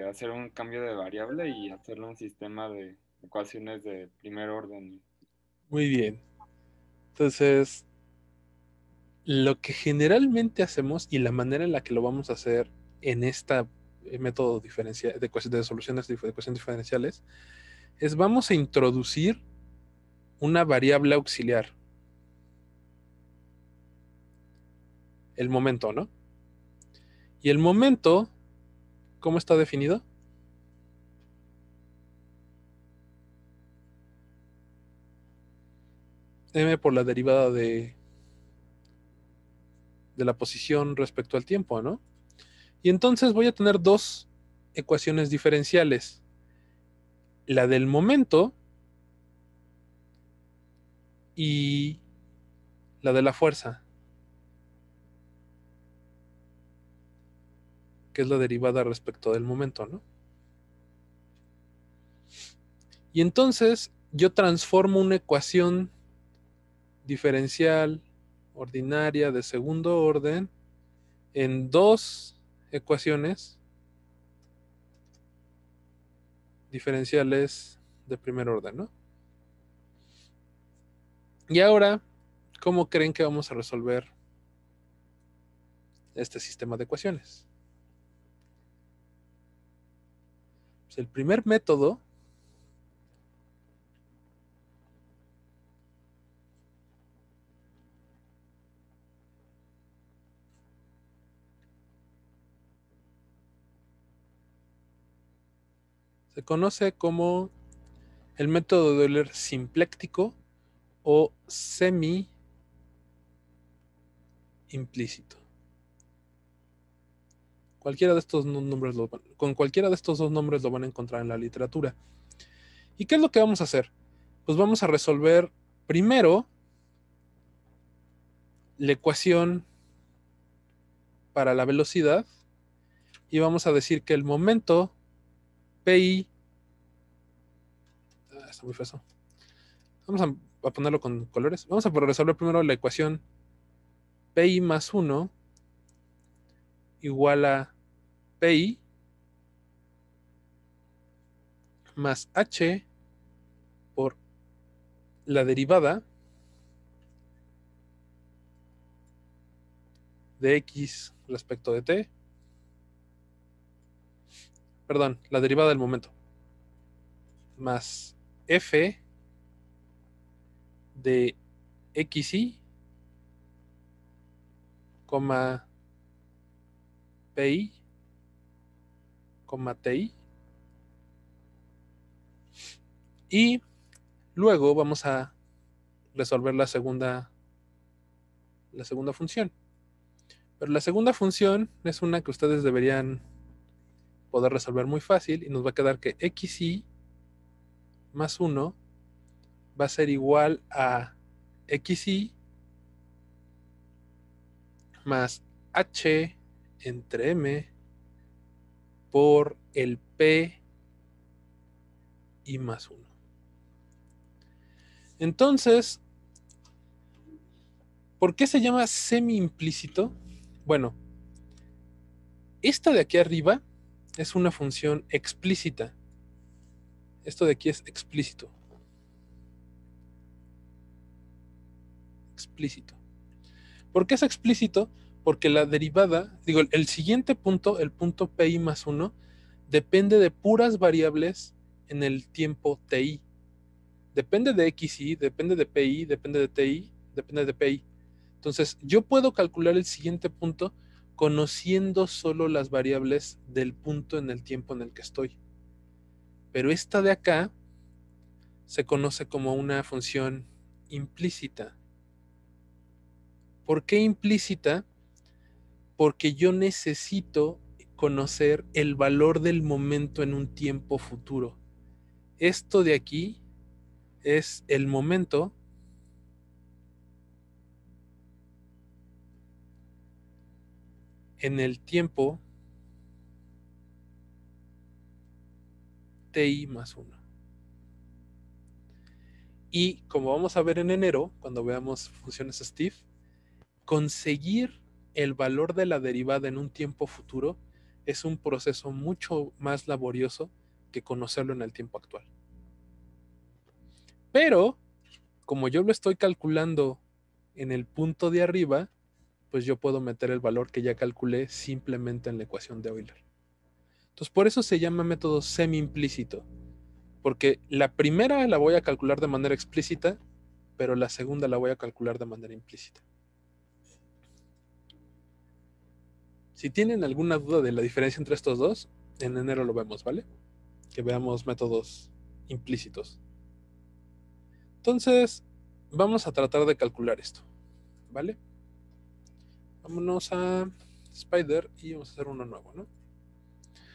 hacer un cambio de variable y hacerle un sistema de ecuaciones de primer orden. Muy bien. Entonces, lo que generalmente hacemos y la manera en la que lo vamos a hacer en este método de soluciones de ecuaciones diferenciales es vamos a introducir una variable auxiliar. El momento, ¿no? Y el momento, ¿cómo está definido? M por la derivada de la posición respecto al tiempo, ¿no? Y entonces voy a tener dos ecuaciones diferenciales. La del momento y la de la fuerza, que es la derivada respecto del momento, ¿no? Y entonces yo transformo una ecuación diferencial ordinaria de segundo orden en dos ecuaciones diferenciales de primer orden, ¿no? Y ahora, ¿cómo creen que vamos a resolver este sistema de ecuaciones? Pues el primer método se conoce como el método de Euler simpléctico o semi-implícito. Cualquiera de estos nombres con cualquiera de estos dos nombres lo van a encontrar en la literatura. ¿Y qué es lo que vamos a hacer? Pues vamos a resolver primero la ecuación para la velocidad y vamos a decir que el momento PI está muy feo. Vamos a ponerlo con colores. Vamos a resolver primero la ecuación PI más 1 igual a PI más H por la derivada de X respecto de T. Perdón, la derivada del momento. Más F de XY, coma PI, coma TI. Y luego vamos a resolver la segunda función. Pero la segunda función es una que ustedes deberían poder resolver muy fácil y nos va a quedar que XY más 1 va a ser igual a XY más H entre M por el P y más 1. Entonces, ¿por qué se llama semi-implícito? Bueno, esta de aquí arriba es una función explícita. Esto de aquí es explícito. Explícito. ¿Por qué es explícito? Porque la derivada, el siguiente punto, el punto PI más 1, depende de puras variables en el tiempo TI. depende de XY, depende de PI, depende de TI, depende de PI. Entonces, yo puedo calcular el siguiente punto conociendo solo las variables del punto en el tiempo en el que estoy. Pero esta de acá se conoce como una función implícita. ¿Por qué implícita? Porque yo necesito conocer el valor del momento en un tiempo futuro. Esto de aquí es el momento en el tiempo TI más 1. Y como vamos a ver en enero, cuando veamos funciones Steve, conseguir el valor de la derivada en un tiempo futuro es un proceso mucho más laborioso que conocerlo en el tiempo actual. Pero, como yo lo estoy calculando en el punto de arriba, pues yo puedo meter el valor que ya calculé simplemente en la ecuación de Euler. Entonces, por eso se llama método semi-implícito, porque la primera la voy a calcular de manera explícita, pero la segunda la voy a calcular de manera implícita. Si tienen alguna duda de la diferencia entre estos dos, en enero lo vemos, ¿vale? Que veamos métodos implícitos. Entonces, vamos a tratar de calcular esto, ¿vale? Vámonos a Spider y vamos a hacer uno nuevo, ¿no?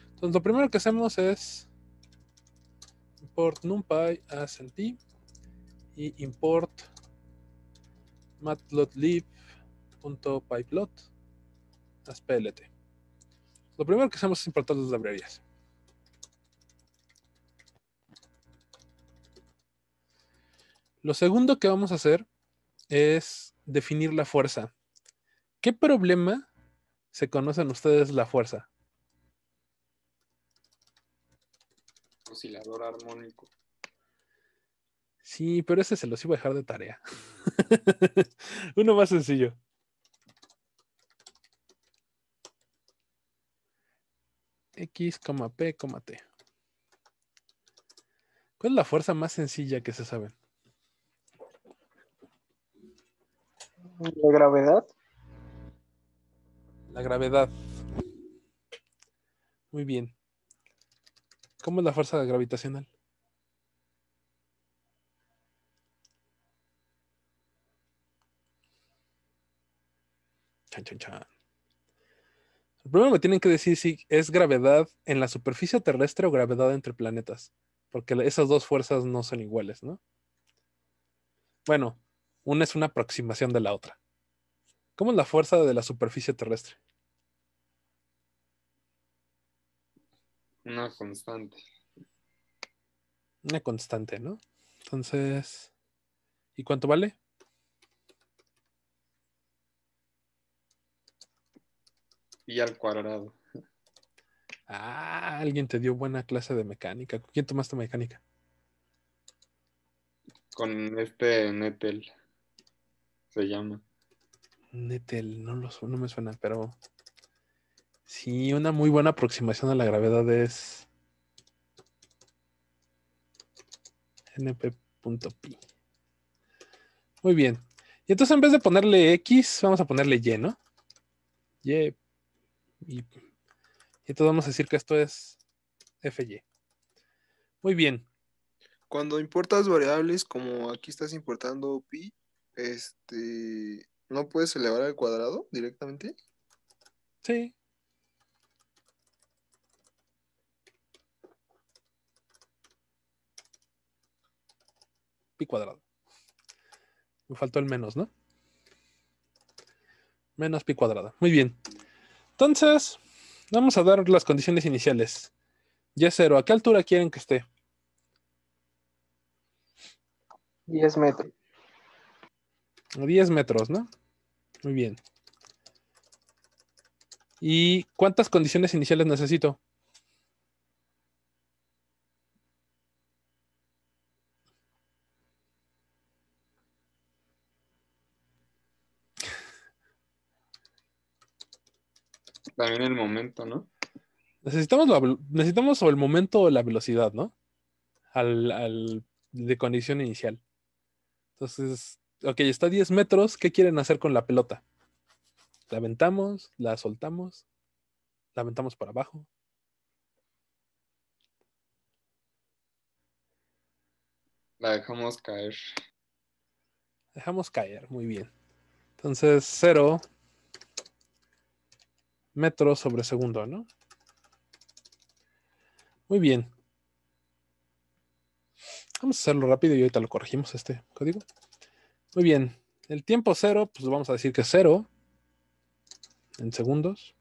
Entonces, lo primero que hacemos es import numpy as NP y import matplotlib.pyplot as plt. Lo primero que hacemos es importar las librerías. Lo segundo que vamos a hacer es definir la fuerza. ¿Qué problema se conocen ustedes la fuerza? Oscilador armónico. Sí, pero ese se los iba a dejar de tarea. Uno más sencillo. X, P, T. ¿Cuál es la fuerza más sencilla que se sabe? La gravedad. La gravedad. Muy bien. ¿Cómo es la fuerza gravitacional? Chan, chan, chan. Primero me tienen que decir si es gravedad en la superficie terrestre o gravedad entre planetas, porque esas dos fuerzas no son iguales, ¿no? Bueno, una es una aproximación de la otra. ¿Cómo es la fuerza de la superficie terrestre? Una constante. Una constante, ¿no? Entonces, ¿y cuánto vale? Pi al cuadrado. Ah, alguien te dio buena clase de mecánica. ¿Con quién tomaste mecánica? Con Nettel se llama. Nettel, no me suena, pero sí, una muy buena aproximación a la gravedad es np.pi. Muy bien. Y entonces en vez de ponerle X, vamos a ponerle Y, ¿no? Y. Y entonces vamos a decir que esto es FY. Muy bien. Cuando importas variables, como aquí estás importando pi, ¿no puedes elevar al cuadrado directamente? Sí. Pi cuadrado. Me faltó el menos, ¿no? Menos pi cuadrado. Muy bien. Entonces, vamos a dar las condiciones iniciales. Y0, ¿a qué altura quieren que esté? 10 metros. A 10 metros, ¿no? Muy bien. ¿Y cuántas condiciones iniciales necesito? También el momento, ¿no? Necesitamos o el momento o la velocidad, ¿no? Al de condición inicial. Entonces, ok, está a 10 metros. ¿Qué quieren hacer con la pelota? ¿La aventamos? ¿La soltamos? ¿La aventamos para abajo? La dejamos caer. Dejamos caer, muy bien. Entonces, 0 metros sobre segundo, ¿no? Muy bien. Vamos a hacerlo rápido y ahorita lo corregimos este código. Muy bien. El tiempo 0, pues vamos a decir que es 0 en segundos.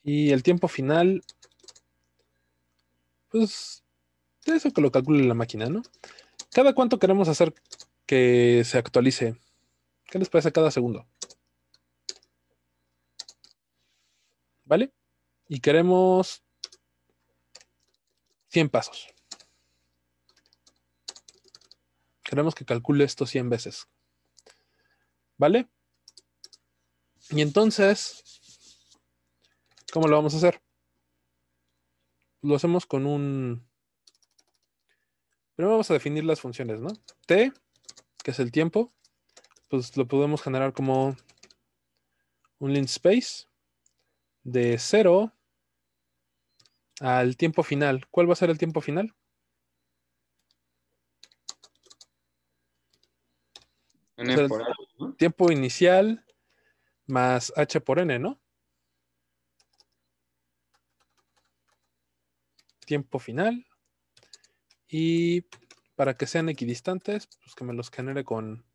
Y el tiempo final, pues eso que lo calcule la máquina, ¿no? ¿Cada cuánto queremos hacer que se actualice? ¿Qué les parece cada segundo? ¿Vale? Y queremos 100 pasos. Queremos que calcule esto 100 veces. ¿Vale? Y entonces, ¿cómo lo vamos a hacer? Lo hacemos con un... Primero vamos a definir las funciones, ¿no? T, que es el tiempo, pues lo podemos generar como un linspace de 0 al tiempo final. ¿Cuál va a ser el tiempo final? N O sea, por H, ¿no? tiempo inicial más h por n, ¿no? Tiempo final. Y para que sean equidistantes, pues que me los genere con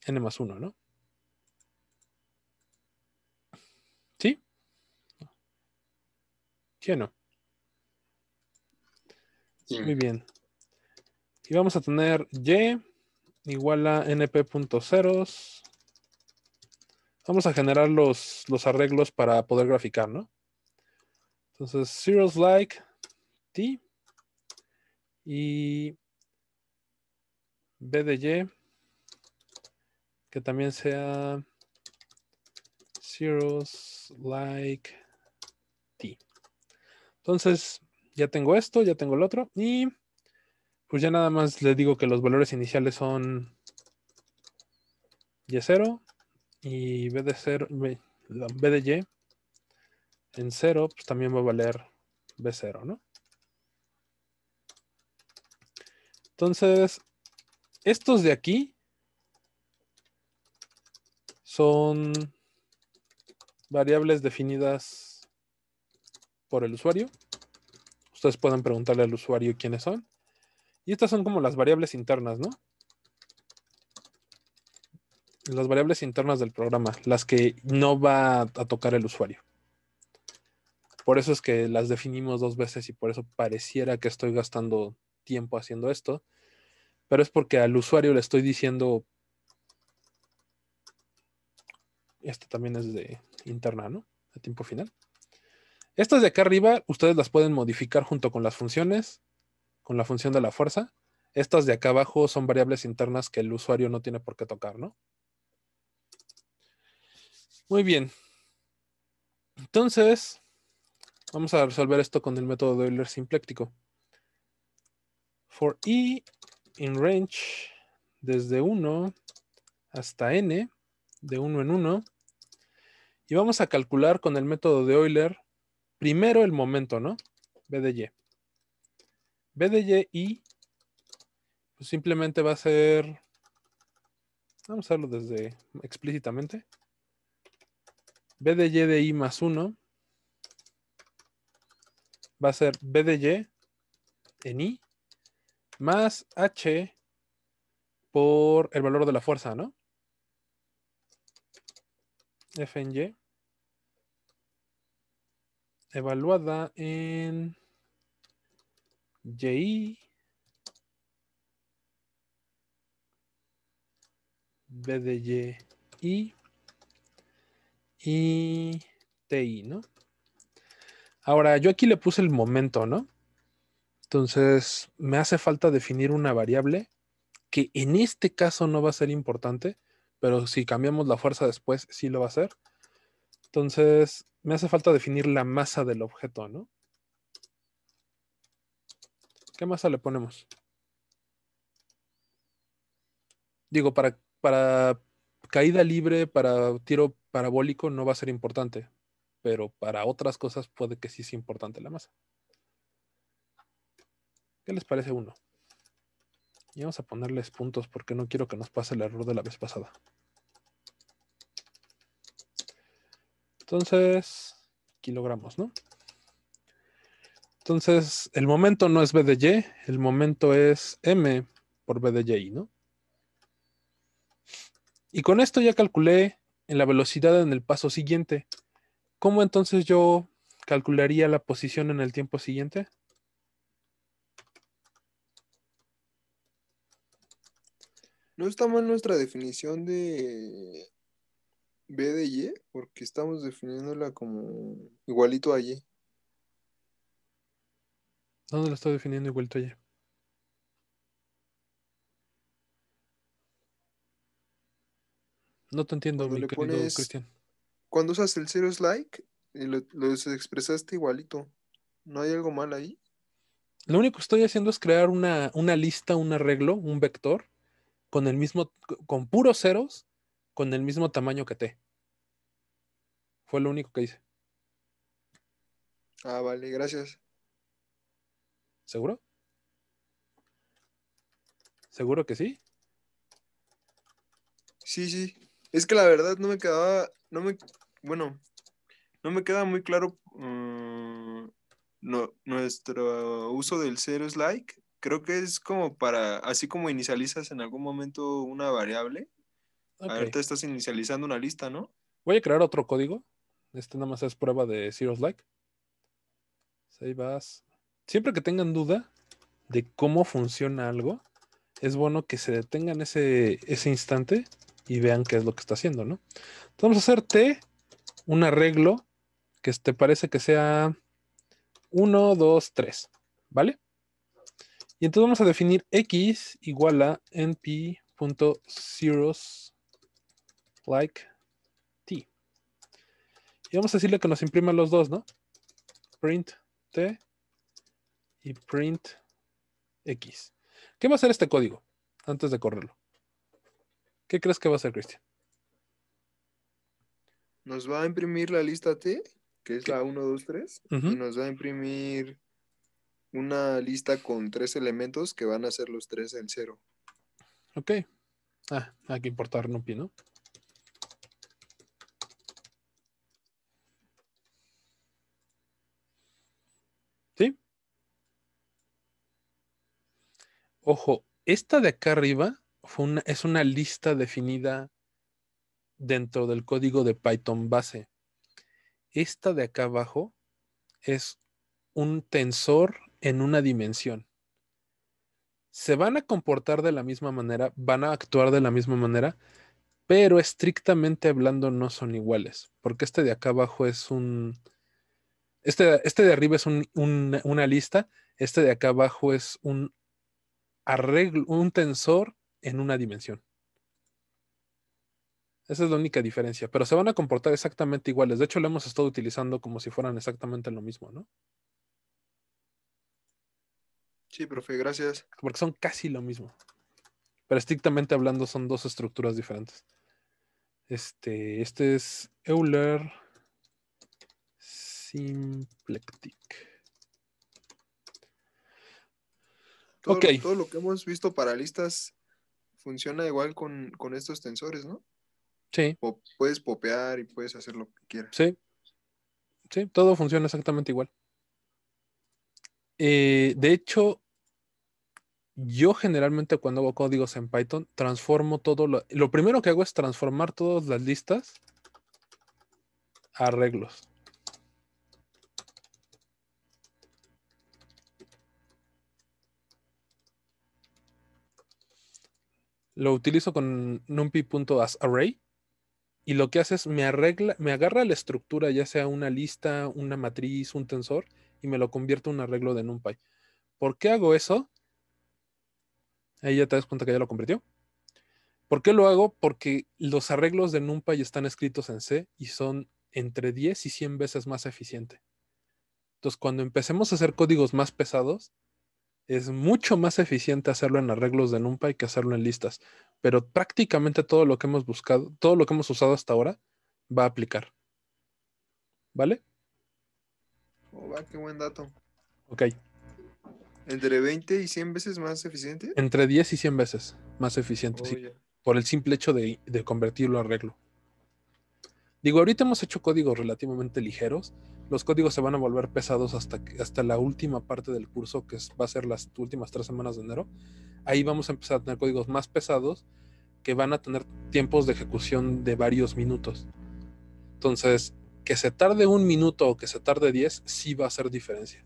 n más 1, ¿no? ¿Sí? ¿Sí o no? Sí. Muy bien. Y vamos a tener y igual a np.ceros. Vamos a generar los arreglos para poder graficar, ¿no? Entonces, zeros like t y b de y, que también sea zeros like t. Entonces, ya tengo esto, ya tengo el otro, y pues ya nada más le digo que los valores iniciales son y0 y b de 0, b de y en 0, pues también va a valer b0, ¿no? Entonces, estos de aquí son variables definidas por el usuario. Ustedes pueden preguntarle al usuario quiénes son. Y estas son como las variables internas, ¿no? Las variables internas del programa, las que no va a tocar el usuario. Por eso es que las definimos 2 veces y por eso pareciera que estoy gastando tiempo haciendo esto. Pero es porque al usuario le estoy diciendo, esto también es de interna, ¿no? De tiempo final. Estas de acá arriba, ustedes las pueden modificar junto con las funciones, con la función de la fuerza. Estas de acá abajo son variables internas que el usuario no tiene por qué tocar, ¿no? Muy bien. Entonces, vamos a resolver esto con el método de Euler simpléctico. For i in range desde 1 hasta n, de 1 en 1. Y vamos a calcular con el método de Euler primero el momento, ¿no? B de y. B de y, pues simplemente va a ser, vamos a hacerlo desde explícitamente. B de y de i más 1 va a ser B de y en i más h por el valor de la fuerza, ¿no? F en y evaluada en y B de y ti, ¿no? Ahora, yo aquí le puse el momento, ¿no? Entonces, me hace falta definir una variable que en este caso no va a ser importante, pero si cambiamos la fuerza después, sí lo va a ser. Entonces, me hace falta definir la masa del objeto, ¿no? ¿Qué masa le ponemos? Digo, para caída libre, para tiro parabólico no va a ser importante, pero para otras cosas puede que sí sea importante la masa. ¿Qué les parece uno? Y vamos a ponerles puntos porque no quiero que nos pase el error de la vez pasada. Entonces, kilogramos, ¿no? Entonces, el momento no es B de Y, el momento es M por B de Y, ¿no? Y con esto ya calculé en la velocidad en el paso siguiente. ¿Cómo entonces yo calcularía la posición en el tiempo siguiente? No está mal nuestra definición de B de Y, porque estamos definiéndola como igualito a Y. ¿Dónde lo estoy definiendo igualito a Y? No te entiendo, Cuando mi le querido pones, Cristian. cuando usas el ceros like, lo expresaste igualito. ¿No hay algo mal ahí? Lo único que estoy haciendo es crear una lista, un arreglo, un vector, con el mismo, con puros ceros, con el mismo tamaño que T. Fue lo único que hice. Ah, vale, gracias. ¿Seguro? ¿Seguro que sí? Sí, sí. Es que la verdad no me quedaba, bueno, no me queda muy claro nuestro uso del ceros like. Creo que es como para, así como inicializas en algún momento una variable, Ok. ahorita estás inicializando una lista, ¿no? Voy a crear otro código. Este nada más es prueba de zeros like. Save as. Siempre que tengan duda de cómo funciona algo, es bueno que se detengan ese instante y vean qué es lo que está haciendo, ¿no? Entonces vamos a hacer T, un arreglo que te parece que sea 1, 2, 3, ¿vale? Y entonces vamos a definir x igual a np.zeros like t. Y vamos a decirle que nos imprima los dos, ¿no? Print t y print x. ¿Qué va a hacer este código antes de correrlo? ¿Qué crees que va a hacer, Cristian? Nos va a imprimir la lista T, que es ¿Qué? la 1, 2, 3, y Ujú. nos va a imprimir una lista con 3 elementos que van a ser los 3 del 0. Ok. Hay que importar NumPy, ¿no? ¿Sí? Ojo, esta de acá arriba es una lista definida dentro del código de Python base. Esta de acá abajo es un tensor en una dimensión. Se van a comportar de la misma manera, van a actuar de la misma manera, pero estrictamente hablando no son iguales, porque este de acá abajo es este de arriba es una lista, este de acá abajo es un arreglo, un tensor en una dimensión. Esa es la única diferencia, pero se van a comportar exactamente iguales. De hecho, lo hemos estado utilizando como si fueran exactamente lo mismo, ¿no? Sí, profe, gracias. Porque son casi lo mismo. Pero estrictamente hablando son dos estructuras diferentes. Este es Euler Symplectic. Ok, Todo lo que hemos visto para listas funciona igual con estos tensores, ¿no? sí, Puedes popear y puedes hacer lo que quieras. sí, sí, todo funciona exactamente igual. De hecho, yo generalmente cuando hago códigos en Python, transformo todo lo primero que hago es transformar todas las listas a arreglos. Lo utilizo con numpy.asArray y lo que hace es me agarra la estructura, ya sea una lista, una matriz, un tensor, y me lo convierte en un arreglo de NumPy. ¿Por qué hago eso? Ahí ya te das cuenta que ya lo convirtió. ¿Por qué lo hago? Porque los arreglos de NumPy están escritos en C y son entre 10 y 100 veces más eficientes. Entonces, cuando empecemos a hacer códigos más pesados, Es mucho más eficiente hacerlo en arreglos de NumPy que hacerlo en listas. Pero prácticamente todo lo que hemos buscado, todo lo que hemos usado hasta ahora, va a aplicar. ¿Vale? Oh, va, qué buen dato. Ok. ¿Entre 20 y 100 veces más eficiente? Entre 10 y 100 veces más eficiente, Oh, sí. ya. Por el simple hecho de convertirlo a arreglo. Digo, ahorita hemos hecho códigos relativamente ligeros. Los códigos se van a volver pesados hasta la última parte del curso, va a ser las últimas 3 semanas de enero. Ahí vamos a empezar a tener códigos más pesados que van a tener tiempos de ejecución de varios minutos. Entonces, que se tarde 1 minuto o que se tarde 10, sí va a hacer diferencia.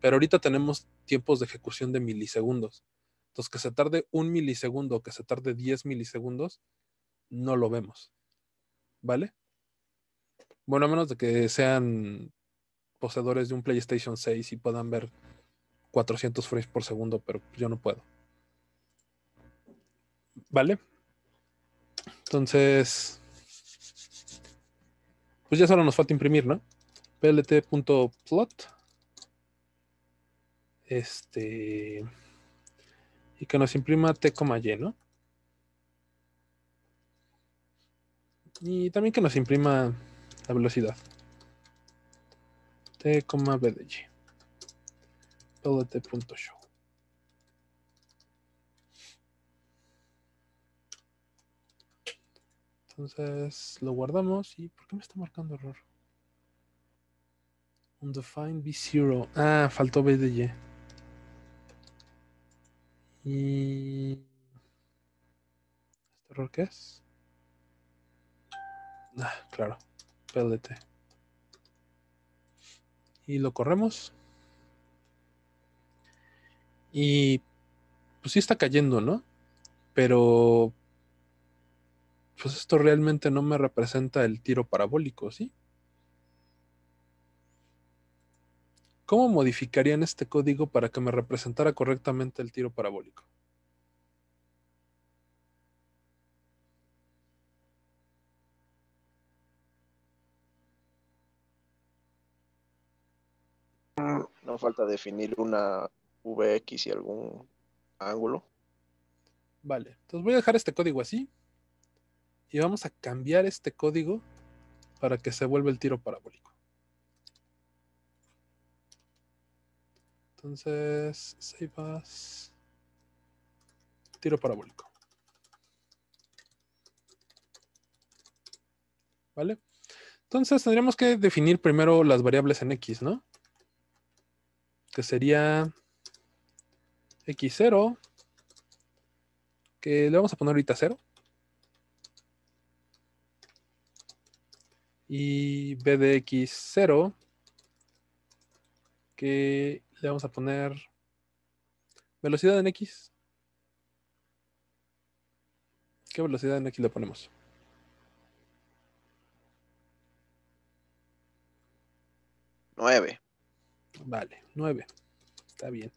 Pero ahorita tenemos tiempos de ejecución de milisegundos. Entonces, que se tarde 1 milisegundo o que se tarde 10 milisegundos, no lo vemos. ¿Vale? Bueno, a menos de que sean poseedores de un PlayStation 6 y puedan ver 400 frames por segundo, pero yo no puedo. ¿Vale? Entonces, pues ya solo nos falta imprimir, ¿no? plt.plot. Y que nos imprima t, y, ¿no? Y también que nos imprima la velocidad. T, b de y. plt.show. Entonces lo guardamos. ¿Y por qué me está marcando error? Undefined B0. Ah, faltó b de y. ¿Y este error qué es? Ah, claro. plt. Y lo corremos. Y pues sí está cayendo, ¿no? Pero pues esto realmente no me representa el tiro parabólico, ¿sí? ¿Cómo modificarían este código para que me representara correctamente el tiro parabólico? No falta definir una VX y algún ángulo. Vale, entonces voy a dejar este código así y vamos a cambiar este código para que se vuelva el tiro parabólico. Entonces, save as tiro parabólico. ¿Vale? Entonces tendríamos que definir primero las variables en X, ¿no? Que sería X0, que le vamos a poner ahorita 0. Y B de X0, que le vamos a poner velocidad en X. ¿Qué velocidad en X le ponemos? 9. Vale, 9. Está bien.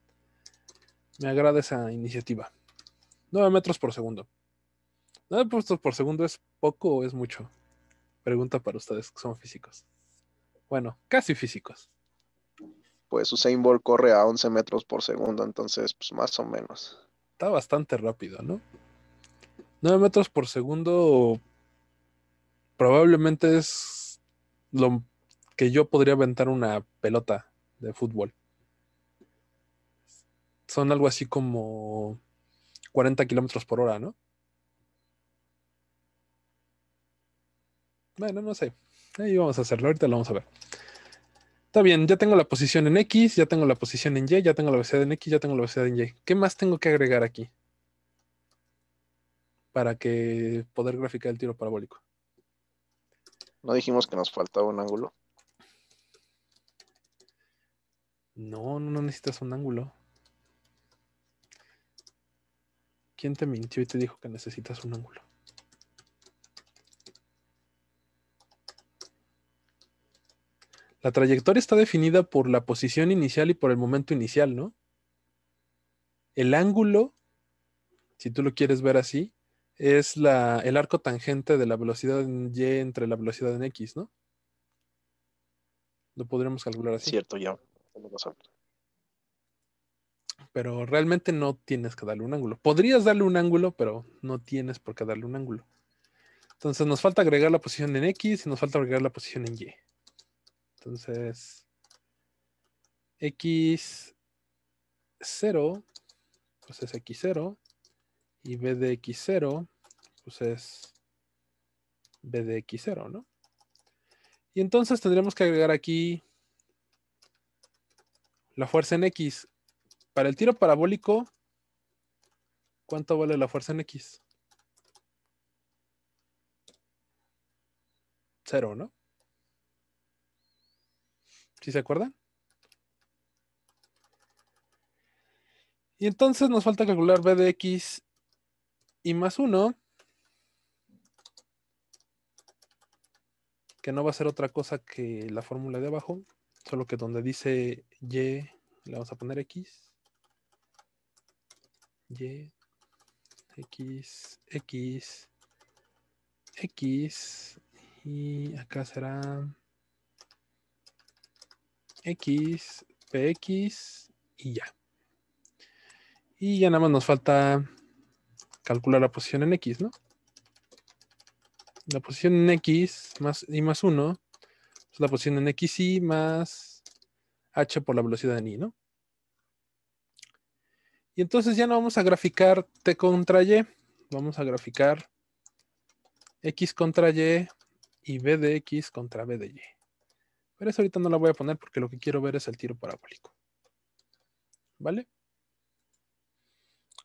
Me agrada esa iniciativa. 9 metros por segundo. 9 metros por segundo es poco o es mucho. Pregunta para ustedes que son físicos. Bueno, casi físicos. Pues Usain Bolt corre a 11 metros por segundo, entonces pues más o menos. Está bastante rápido, ¿no? 9 metros por segundo probablemente es lo que yo podría aventar una pelota de fútbol. Son algo así como 40 kilómetros por hora, ¿no? Bueno, no sé. Ahí vamos a hacerlo. Ahorita lo vamos a ver. Está bien, ya tengo la posición en X, ya tengo la posición en Y, ya tengo la velocidad en X, ya tengo la velocidad en Y. ¿Qué más tengo que agregar aquí? Para que poder graficar el tiro parabólico. No dijimos que nos faltaba un ángulo. No necesitas un ángulo. ¿Quién te mintió y te dijo que necesitas un ángulo? La trayectoria está definida por la posición inicial y por el momento inicial, ¿no? El ángulo, si tú lo quieres ver así, es el arco tangente de la velocidad en Y entre la velocidad en X, ¿no? Lo podríamos calcular así. Cierto, ya. Pero realmente no tienes que darle un ángulo. Podrías darle un ángulo, pero no tienes por qué darle un ángulo. Entonces nos falta agregar la posición en X y nos falta agregar la posición en Y. Entonces, X0, pues es X0. Y B de X0, pues es B de X0, ¿no? Y entonces tendremos que agregar aquí la fuerza en X. Para el tiro parabólico, ¿cuánto vale la fuerza en X? 0, ¿no? ¿Sí se acuerdan? Y entonces nos falta calcular B de X y más 1, que no va a ser otra cosa que la fórmula de abajo, solo que donde dice Y, le vamos a poner X. Y, X, X, X, y acá será X, PX y ya. Y ya nada más nos falta calcular la posición en X, ¿no? La posición en X más y más 1 es la posición en XY más H por la velocidad en Y, ¿no? Y entonces ya no vamos a graficar T contra Y, vamos a graficar X contra y B de X contra B de Y. Pero eso ahorita no la voy a poner porque lo que quiero ver es el tiro parabólico. ¿Vale?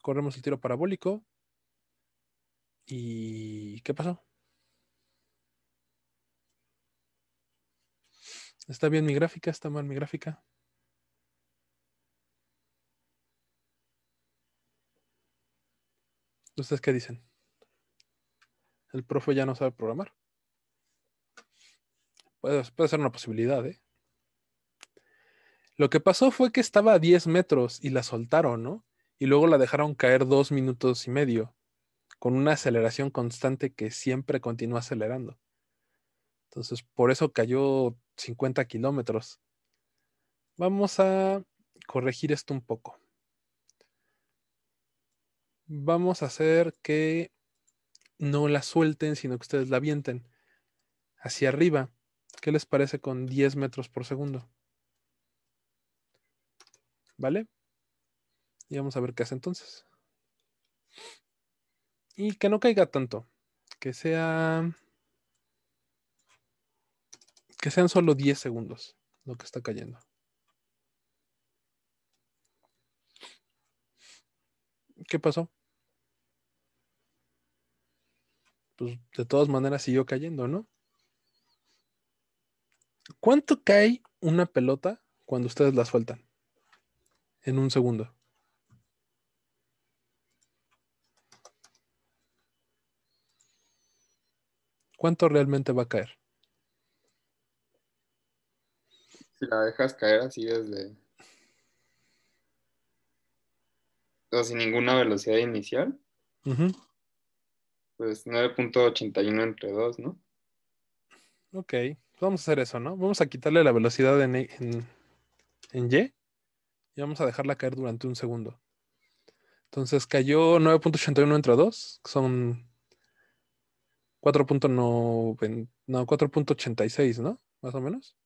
Corremos el tiro parabólico. ¿Y qué pasó? ¿Está bien mi gráfica? ¿Está mal mi gráfica? ¿Ustedes qué dicen? ¿El profe ya no sabe programar? Puede ser una posibilidad, ¿eh? Lo que pasó fue que estaba a 10 metros y la soltaron, ¿no? Y luego la dejaron caer 2 minutos y medio, con una aceleración constante que siempre continúa acelerando. Entonces, por eso cayó 50 kilómetros. Vamos a corregir esto un poco. Vamos a hacer que no la suelten, sino que ustedes la avienten hacia arriba. ¿Qué les parece con 10 metros por segundo? ¿Vale? Y vamos a ver qué hace entonces. Y que no caiga tanto. Que sean solo 10 segundos lo que está cayendo. ¿Qué pasó? Pues de todas maneras siguió cayendo, ¿no? ¿Cuánto cae una pelota cuando ustedes la sueltan? En un segundo. ¿Cuánto realmente va a caer? Si la dejas caer así desde, o sin ninguna velocidad inicial, Ujú. pues 9.81 entre 2, ¿no? Ok, vamos a hacer eso, ¿no? Vamos a quitarle la velocidad en Y y vamos a dejarla caer durante un segundo. Entonces cayó 9.81 entre 2, que son 4.86, ¿no? Más o menos.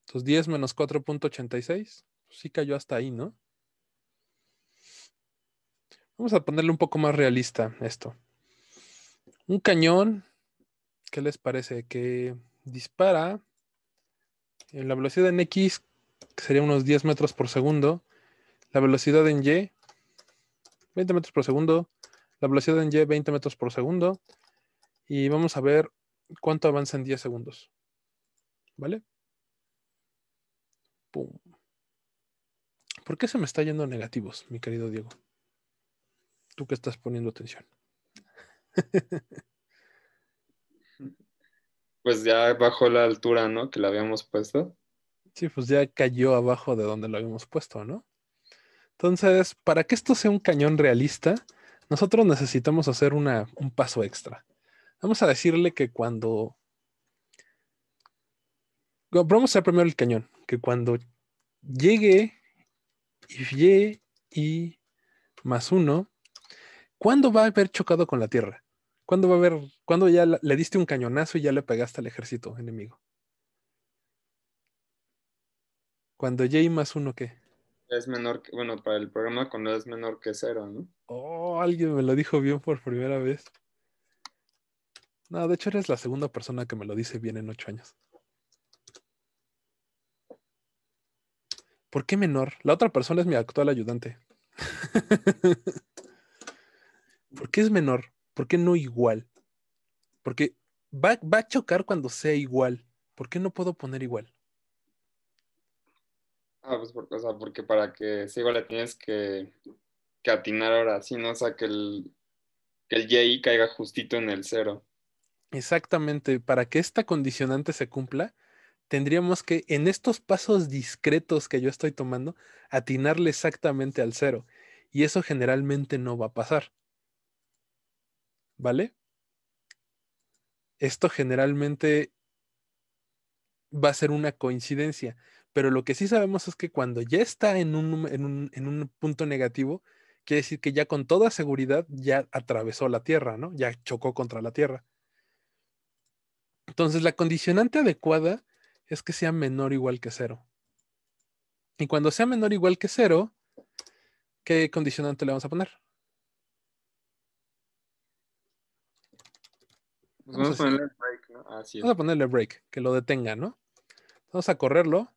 Entonces 10 menos 4.86, pues sí cayó hasta ahí, ¿no? Vamos a ponerle un poco más realista esto. Un cañón, ¿qué les parece? Que dispara en la velocidad en X, que sería unos 10 metros por segundo. La velocidad en Y, 20 metros por segundo. La velocidad en Y, 20 metros por segundo. Y vamos a ver cuánto avanza en 10 segundos. ¿Vale? Pum. ¿Por qué se me está yendo a negativos, mi querido Diego? Tú que estás poniendo atención. Pues ya bajó la altura, ¿no? Que la habíamos puesto. Sí, pues ya cayó abajo de donde lo habíamos puesto, ¿no? Entonces, para que esto sea un cañón realista, nosotros necesitamos hacer un paso extra. Vamos a decirle que vamos a hacer primero el cañón, que cuando llegue I más 1. ¿Cuándo va a haber chocado con la Tierra? ¿Cuándo ya le diste un cañonazo y ya le pegaste al ejército enemigo? Cuando Y más 1, ¿qué? Es menor que, bueno, para el programa cuando es menor que 0, ¿no? Oh, alguien me lo dijo bien por primera vez. No, de hecho eres la segunda persona que me lo dice bien en 8 años. ¿Por qué menor? La otra persona es mi actual ayudante. ¿Por qué es menor? ¿Por qué no igual? Porque va a chocar cuando sea igual. ¿Por qué no puedo poner igual? Pues o sea, porque para que sea igual le tienes que atinar ahora sí, ¿no? O sea, que el Y caiga justito en el 0. Exactamente, para que esta condicionante se cumpla, tendríamos que, en estos pasos discretos que yo estoy tomando, atinarle exactamente al 0. Y eso generalmente no va a pasar. ¿Vale? Esto generalmente va a ser una coincidencia. Pero lo que sí sabemos es que cuando ya está en un punto negativo, quiere decir que ya con toda seguridad ya atravesó la Tierra, ¿no? Ya chocó contra la Tierra. Entonces, la condicionante adecuada es que sea menor o igual que 0. Y cuando sea menor o igual que 0, ¿qué condicionante le vamos a poner? Pues Vamos a vamos a decir, ponerle el break, ¿no? Así vamos es. a ponerle break, que lo detenga, ¿no? Vamos a correrlo.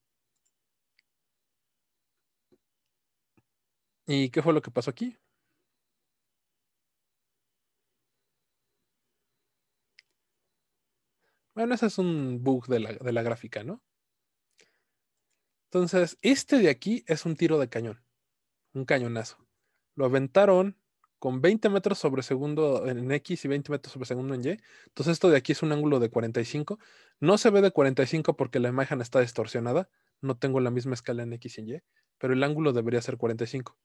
¿Y qué fue lo que pasó aquí? Bueno, ese es un bug de la gráfica, ¿no? Entonces, este de aquí es un tiro de cañón, un cañonazo. Lo aventaron con 20 metros sobre segundo en X y 20 metros sobre segundo en Y. Entonces, esto de aquí es un ángulo de 45. No se ve de 45 porque la imagen está distorsionada. No tengo la misma escala en X y en Y, pero el ángulo debería ser 45.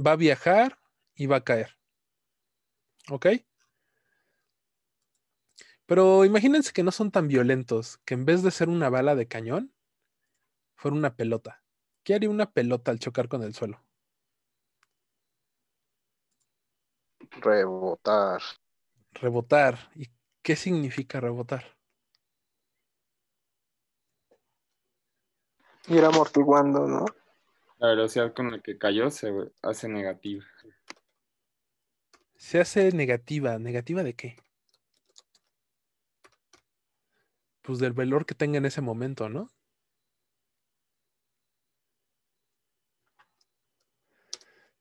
Va a viajar y va a caer. ¿Ok? Pero imagínense que no son tan violentos, que en vez de ser una bala de cañón, fuera una pelota. ¿Qué haría una pelota al chocar con el suelo? Rebotar. Rebotar. ¿Y qué significa rebotar? Ir amortiguando, ¿no? La velocidad con la que cayó se hace negativa. Se hace negativa. ¿Negativa de qué? Pues del valor que tenga en ese momento, ¿no?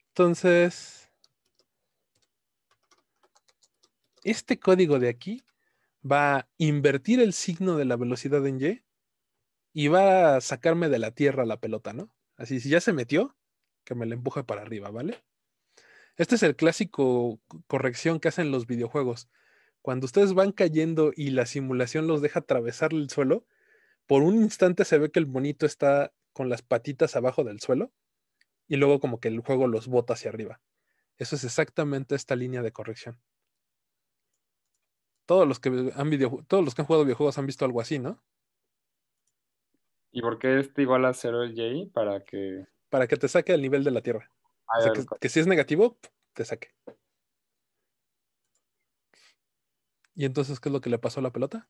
Entonces, este código de aquí va a invertir el signo de la velocidad en Y y va a sacarme de la tierra la pelota, ¿no? Así, si ya se metió, que me la empuje para arriba, ¿vale? Este es el clásico corrección que hacen los videojuegos. Cuando ustedes van cayendo y la simulación los deja atravesar el suelo, por un instante se ve que el monito está con las patitas abajo del suelo y luego como que el juego los bota hacia arriba. Eso es exactamente esta línea de corrección. Todos los que han jugado videojuegos han visto algo así, ¿no? ¿Y por qué este igual a 0 el Y? Para que Para que te saque al nivel de la Tierra. O sea, haya que si es negativo, te saque. ¿Y entonces qué es lo que le pasó a la pelota?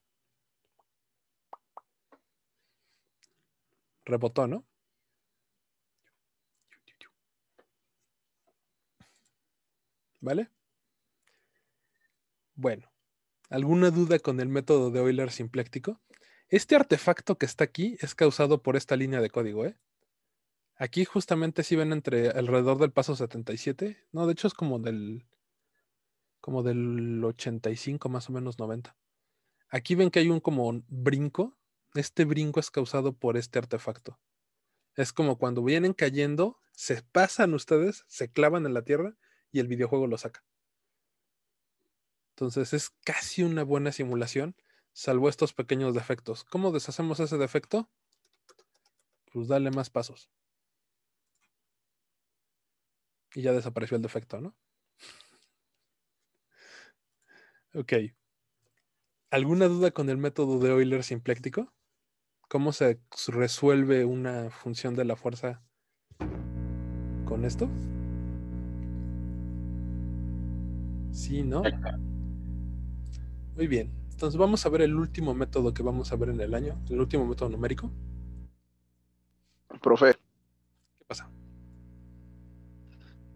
Rebotó, ¿no? ¿Vale? Bueno, ¿alguna duda con el método de Euler simpléctico? Este artefacto que está aquí es causado por esta línea de código, ¿eh? Aquí justamente si ven entre alrededor del paso 77. No, de hecho es como del 85 más o menos 90. Aquí ven que hay un como un brinco. Este brinco es causado por este artefacto. Es como cuando vienen cayendo, se pasan ustedes, se clavan en la tierra y el videojuego lo saca. Entonces es casi una buena simulación, salvo estos pequeños defectos. ¿Cómo deshacemos ese defecto? Pues dale más pasos. Y ya desapareció el defecto, ¿no? Ok. ¿Alguna duda con el método de Euler simpléctico? ¿Cómo se resuelve una función de la fuerza con con esto? Sí, ¿no? Muy bien. Entonces vamos a ver el último método que vamos a ver en el año, el último método numérico. Profe, ¿Qué pasa?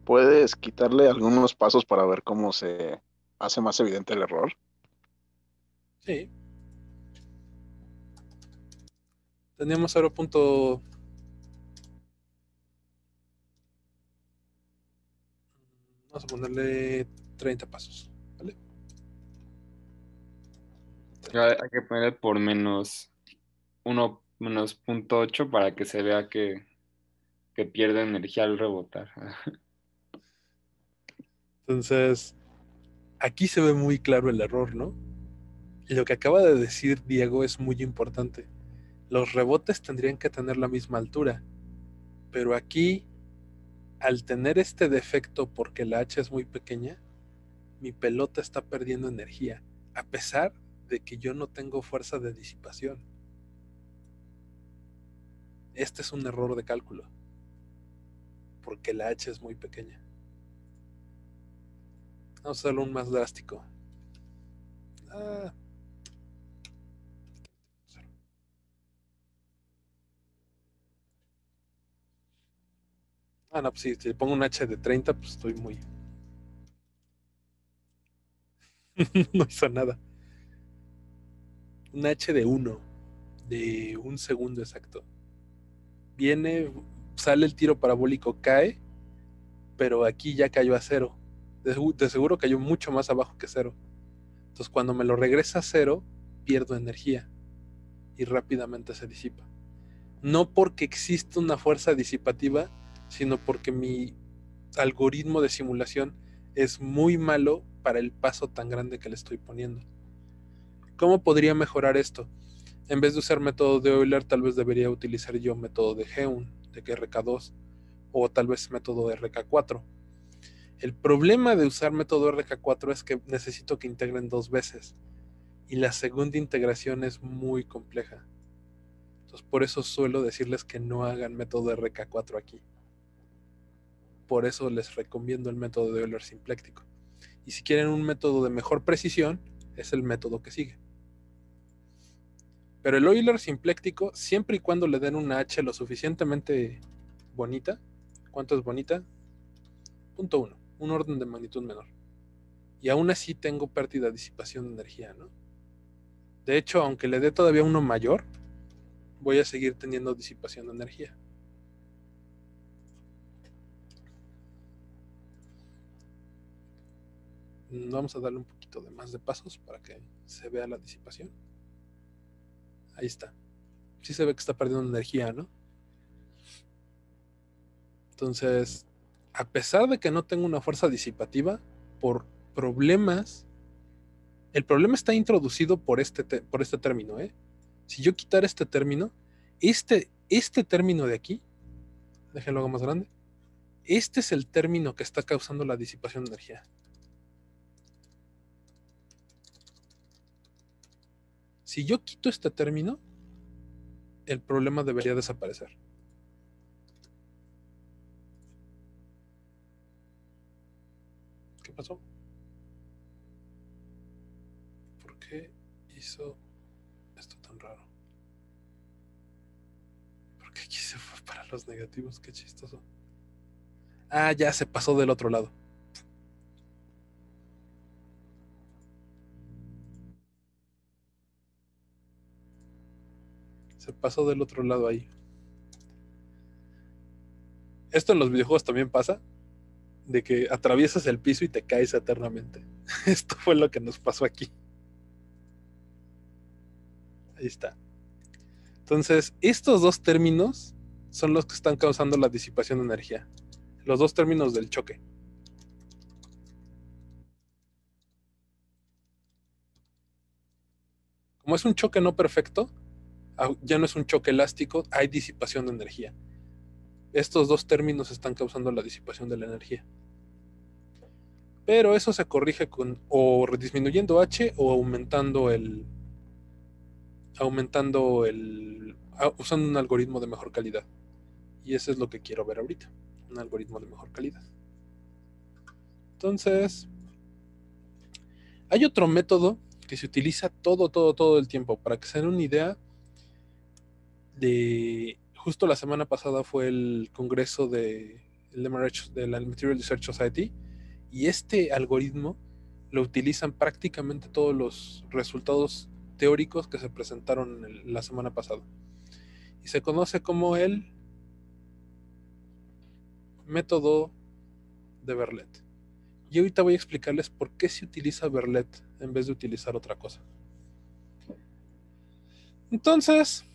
¿puedes quitarle algunos pasos para ver cómo se hace más evidente el error? Sí. Teníamos 0. Vamos a ponerle 30 pasos, ¿vale? Hay que ponerle por menos 1 menos 0.8 para que se vea que pierde energía al rebotar. Entonces, aquí se ve muy claro el error, ¿no? Y lo que acaba de decir Diego es muy importante. Los rebotes tendrían que tener la misma altura, pero aquí, al tener este defecto porque la H es muy pequeña, mi pelota está perdiendo energía, a pesar de que yo no tengo fuerza de disipación. Este es un error de cálculo, porque la H es muy pequeña. Vamos a hacerlo un más drástico. No, pues si le pongo un H de 30, pues estoy muy... no hizo nada. Un H de 1, de 1 segundo exacto. Viene, sale el tiro parabólico, cae, pero aquí ya cayó a 0. De seguro cayó mucho más abajo que 0. Entonces cuando me lo regresa a 0, pierdo energía y rápidamente se disipa. No porque exista una fuerza disipativa, sino porque mi algoritmo de simulación es muy malo para el paso tan grande que le estoy poniendo. ¿Cómo podría mejorar esto? En vez de usar método de Euler, tal vez debería utilizar yo método de Geun, de RK2, o tal vez método de RK4. El problema de usar método RK4 es que necesito que integren 2 veces, y la segunda integración es muy compleja. Entonces, por eso suelo decirles que no hagan método RK4 aquí. Por eso les recomiendo el método de Euler simpléctico. Y si quieren un método de mejor precisión, es el método que sigue. Pero el Euler simpléctico, siempre y cuando le den una H lo suficientemente bonita, ¿cuánto es bonita? 0.1, un orden de magnitud menor. Y aún así tengo pérdida de disipación de energía, ¿no? De hecho, aunque le dé todavía uno mayor, voy a seguir teniendo disipación de energía. Vamos a darle un poquito de más de pasos para que se vea la disipación. Ahí está. Sí se ve que está perdiendo energía, ¿no? Entonces, a pesar de que no tengo una fuerza disipativa, por problemas, el problema está introducido por este término, ¿eh? Si yo quitara este término, este término de aquí, déjenlo hago más grande, este es el término que está causando la disipación de energía. Si yo quito este término, el problema debería desaparecer. ¿Qué pasó? ¿Por qué hizo esto tan raro? ¿Por qué aquí se fue para los negativos? Qué chistoso. Ah, ya se pasó del otro lado. Se pasó del otro lado ahí. Esto en los videojuegos también pasa, de que atraviesas el piso y te caes eternamente. Esto fue lo que nos pasó aquí. Ahí está. Entonces, estos dos términos son los que están causando la disipación de energía. Los dos términos del choque. Como es un choque no perfecto, ya no es un choque elástico, hay disipación de energía. Estos dos términos están causando la disipación de la energía. Pero eso se corrige con o disminuyendo H o usando un algoritmo de mejor calidad. Y eso es lo que quiero ver ahorita. un algoritmo de mejor calidad. Entonces, hay otro método que se utiliza todo el tiempo. Para que se den una idea, justo la semana pasada fue el congreso de la Material Research Society, y este algoritmo lo utilizan prácticamente todos los resultados teóricos que se presentaron la semana pasada. Y se conoce como el método de Verlet. Y ahorita voy a explicarles por qué se utiliza Verlet en vez de utilizar otra cosa. Entonces,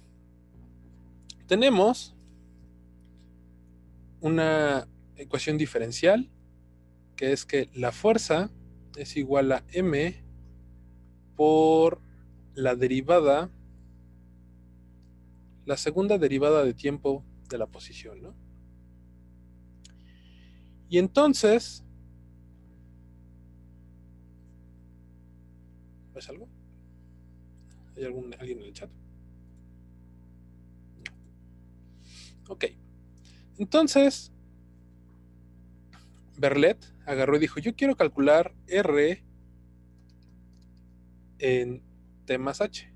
tenemos una ecuación diferencial, que es que la fuerza es igual a m por la derivada, la segunda derivada de tiempo de la posición, ¿no? Y entonces, ¿ves algo? ¿Hay alguien en el chat? Ok. Entonces, Verlet agarró y dijo, yo quiero calcular R en T más H.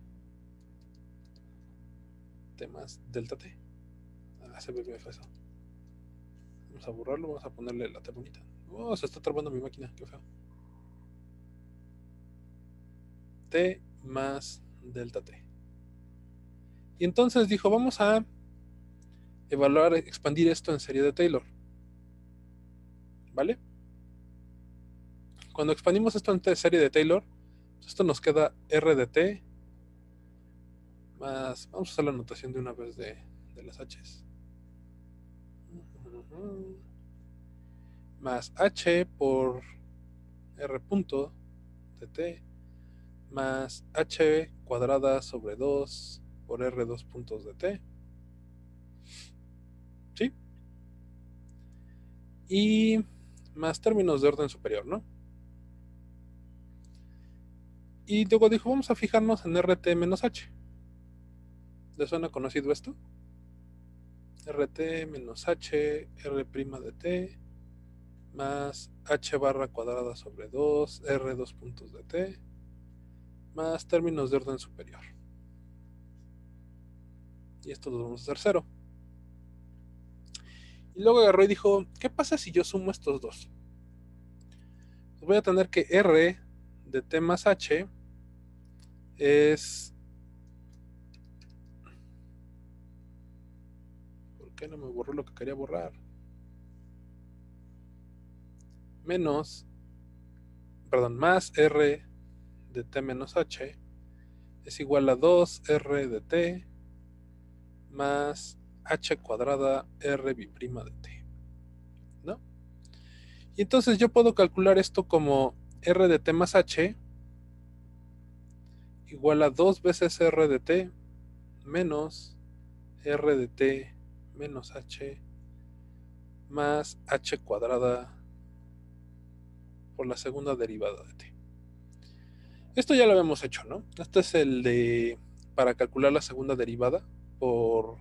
T más delta T. Se ve bien eso. Vamos a borrarlo, vamos a ponerle la T bonita. Oh, se está trabando mi máquina, qué feo. T más delta T. Y entonces dijo, vamos a expandir esto en serie de Taylor. ¿Vale? Cuando expandimos esto en serie de Taylor, esto nos queda R de T más, vamos a hacer la notación de una vez de las H's. Más H por R punto de T más H cuadrada sobre 2 por R 2 puntos de T. ¿Sí? Y más términos de orden superior, ¿no? Y luego dijo, vamos a fijarnos en RT menos H. ¿Les suena conocido esto? RT menos H, R' de T, más H barra cuadrada sobre 2, R 2 puntos de T, más términos de orden superior. Y esto lo vamos a hacer 0. Y luego agarró y dijo, ¿qué pasa si yo sumo estos dos? Pues voy a tener que R de T más H es... ¿Por qué no me borró lo que quería borrar? Más R de T menos H es igual a 2R de T más H cuadrada R b' de T, ¿no? Y entonces yo puedo calcular esto como R de T más H igual a 2 veces R de T menos R de T menos H más H cuadrada por la segunda derivada de T. Esto ya lo habíamos hecho, ¿no? Este es el de para calcular la segunda derivada por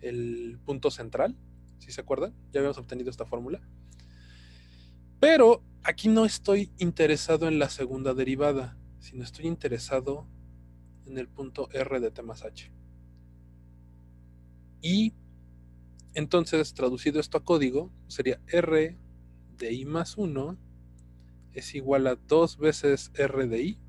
el punto central, si se acuerdan, ya habíamos obtenido esta fórmula. Pero aquí no estoy interesado en la segunda derivada, sino estoy interesado en el punto R de T más H. Y entonces, traducido esto a código, sería R de I más 1 es igual a 2 veces R de I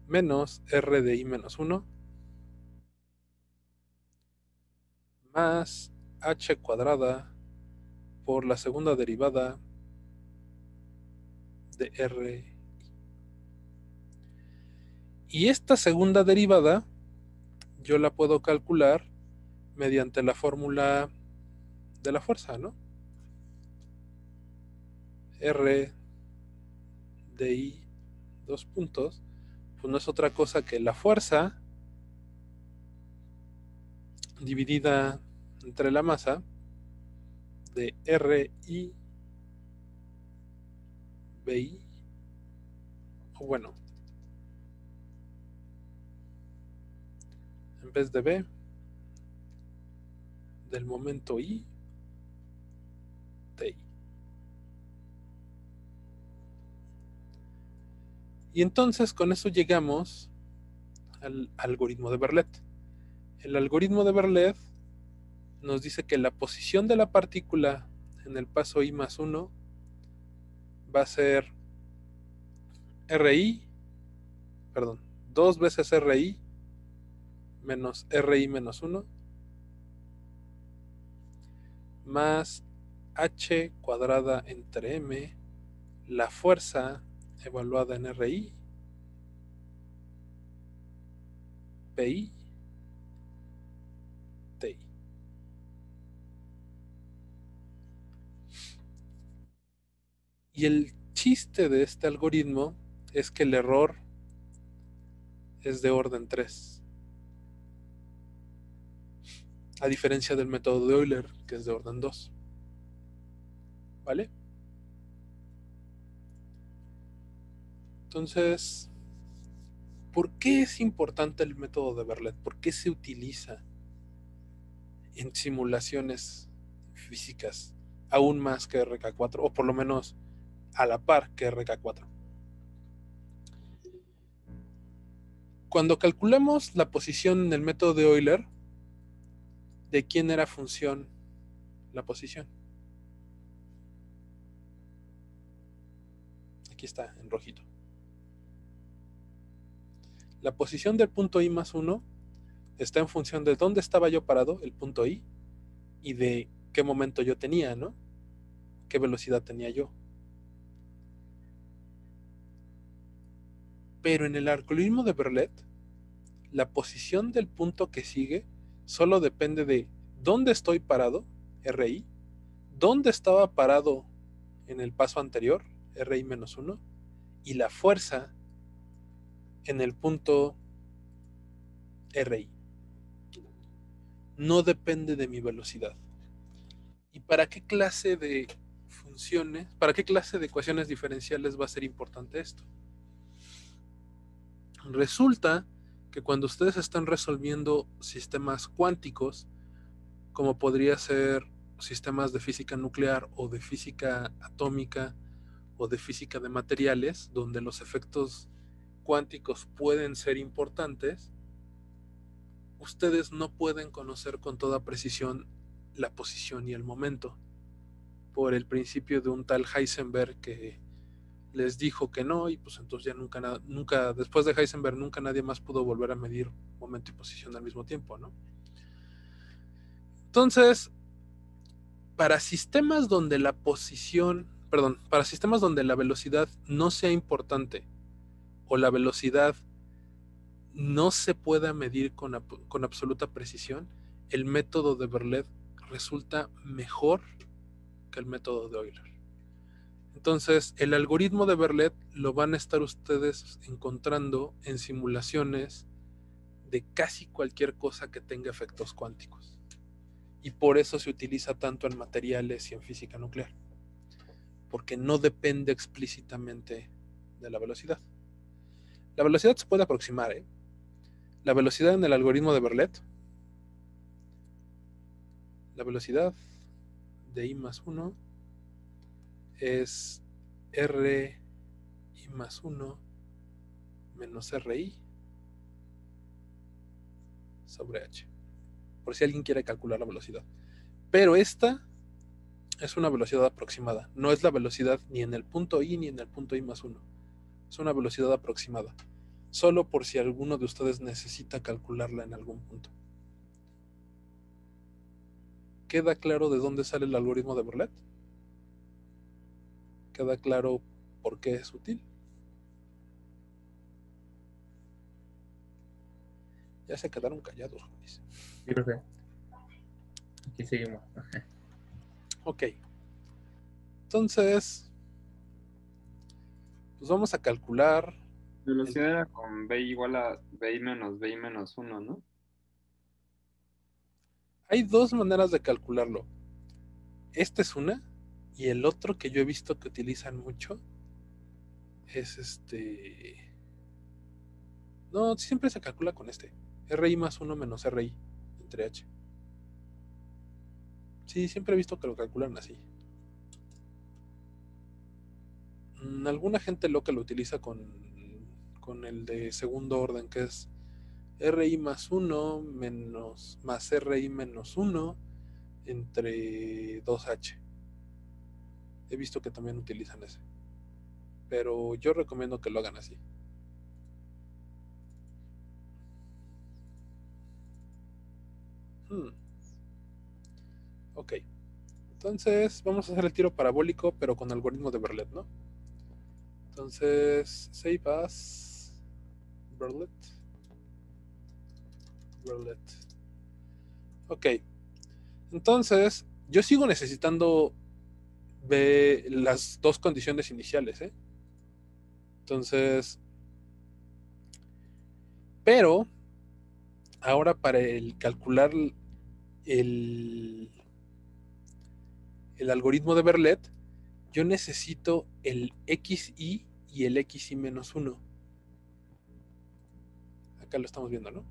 menos R de I menos 1 más H cuadrada por la segunda derivada de R. Y esta segunda derivada yo la puedo calcular mediante la fórmula de la fuerza, ¿no? R de I dos puntos, pues no es otra cosa que la fuerza dividida entre la masa de RI BI, o bueno, en vez de B, del momento I de I. Y entonces con eso llegamos al algoritmo de Berlet. El algoritmo de Berlet nos dice que la posición de la partícula en el paso I más 1 va a ser RI, perdón, 2 veces RI menos RI menos 1 más H cuadrada entre M, la fuerza evaluada en RI, PI, TI. Y el chiste de este algoritmo es que el error es de orden 3, a diferencia del método de Euler, que es de orden 2. ¿Vale? Entonces, ¿por qué es importante el método de Berlet? ¿Por qué se utiliza en simulaciones físicas aún más que RK4, o por lo menos a la par que RK4? Cuando calculamos la posición en el método de Euler, ¿de quién era función la posición? Aquí está, en rojito. La posición del punto I más 1 está en función de dónde estaba yo parado, el punto I, y de qué momento yo tenía, ¿no? ¿Qué velocidad tenía yo? Pero en el algoritmo de Berlet, la posición del punto que sigue solo depende de dónde estoy parado, RI, dónde estaba parado en el paso anterior, RI menos 1, y la fuerza en el punto RI. No depende de mi velocidad. ¿Y para qué clase de funciones, para qué clase de ecuaciones diferenciales va a ser importante esto? Resulta que cuando ustedes están resolviendo sistemas cuánticos, como podría ser sistemas de física nuclear o de física atómica o de física de materiales, donde los efectos cuánticos pueden ser importantes, ustedes no pueden conocer con toda precisión la posición y el momento, por el principio de un tal Heisenberg que les dijo que no, y pues entonces ya nunca, después de Heisenberg, nunca nadie más pudo volver a medir momento y posición al mismo tiempo, ¿no? Entonces, para sistemas donde la posición, perdón, para sistemas donde la velocidad no sea importante o la velocidad no se pueda medir con absoluta precisión, el método de Berlet resulta mejor que el método de Euler. Entonces, el algoritmo de Berlet lo van a estar ustedes encontrando en simulaciones de casi cualquier cosa que tenga efectos cuánticos. Y por eso se utiliza tanto en materiales y en física nuclear, porque no depende explícitamente de la velocidad. La velocidad se puede aproximar, ¿eh? La velocidad en el algoritmo de Berlet, la velocidad de I más 1 es RI más 1 menos RI sobre H, por si alguien quiere calcular la velocidad. Pero esta es una velocidad aproximada, no es la velocidad ni en el punto I ni en el punto I más 1. Es una velocidad aproximada, solo por si alguno de ustedes necesita calcularla en algún punto. ¿Queda claro de dónde sale el algoritmo de Berlet? ¿Queda claro por qué es útil? Ya se quedaron callados, Luis. Sí, profe. Aquí seguimos. Ok. Entonces, pues vamos a calcular. Velocidad era con B igual a B menos 1, ¿no? Hay dos maneras de calcularlo. Esta es una, y el otro que yo he visto que utilizan mucho es No, siempre se calcula con RI más 1 menos RI entre H. Sí, siempre he visto que lo calculan así. Alguna gente loca lo utiliza con el de segundo orden, que es RI más 1 menos, más RI menos 1 entre 2H. He visto que también utilizan ese. Pero yo recomiendo que lo hagan así. Ok. Entonces vamos a hacer el tiro parabólico, pero con algoritmo de Berlet, ¿no? Entonces, save as Berlet. Ok. Entonces, yo sigo necesitando las dos condiciones iniciales, ¿eh? Entonces, pero ahora para el calcular el, el algoritmo de Berlet, yo necesito el XI y el XI menos 1. Acá lo estamos viendo, ¿no?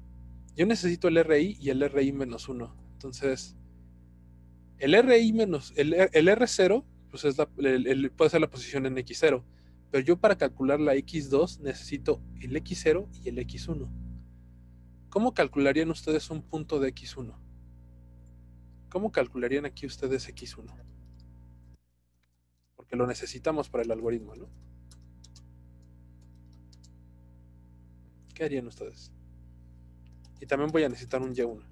Yo necesito el RI y el RI menos 1. Entonces, el RI menos, el R0, pues es puede ser la posición en X0. Pero yo para calcular la X2 necesito el X0 y el X1. ¿Cómo calcularían ustedes un punto de X1? ¿Cómo calcularían aquí ustedes X1? Porque lo necesitamos para el algoritmo, ¿no? ¿Qué harían ustedes? Y también voy a necesitar un Y1.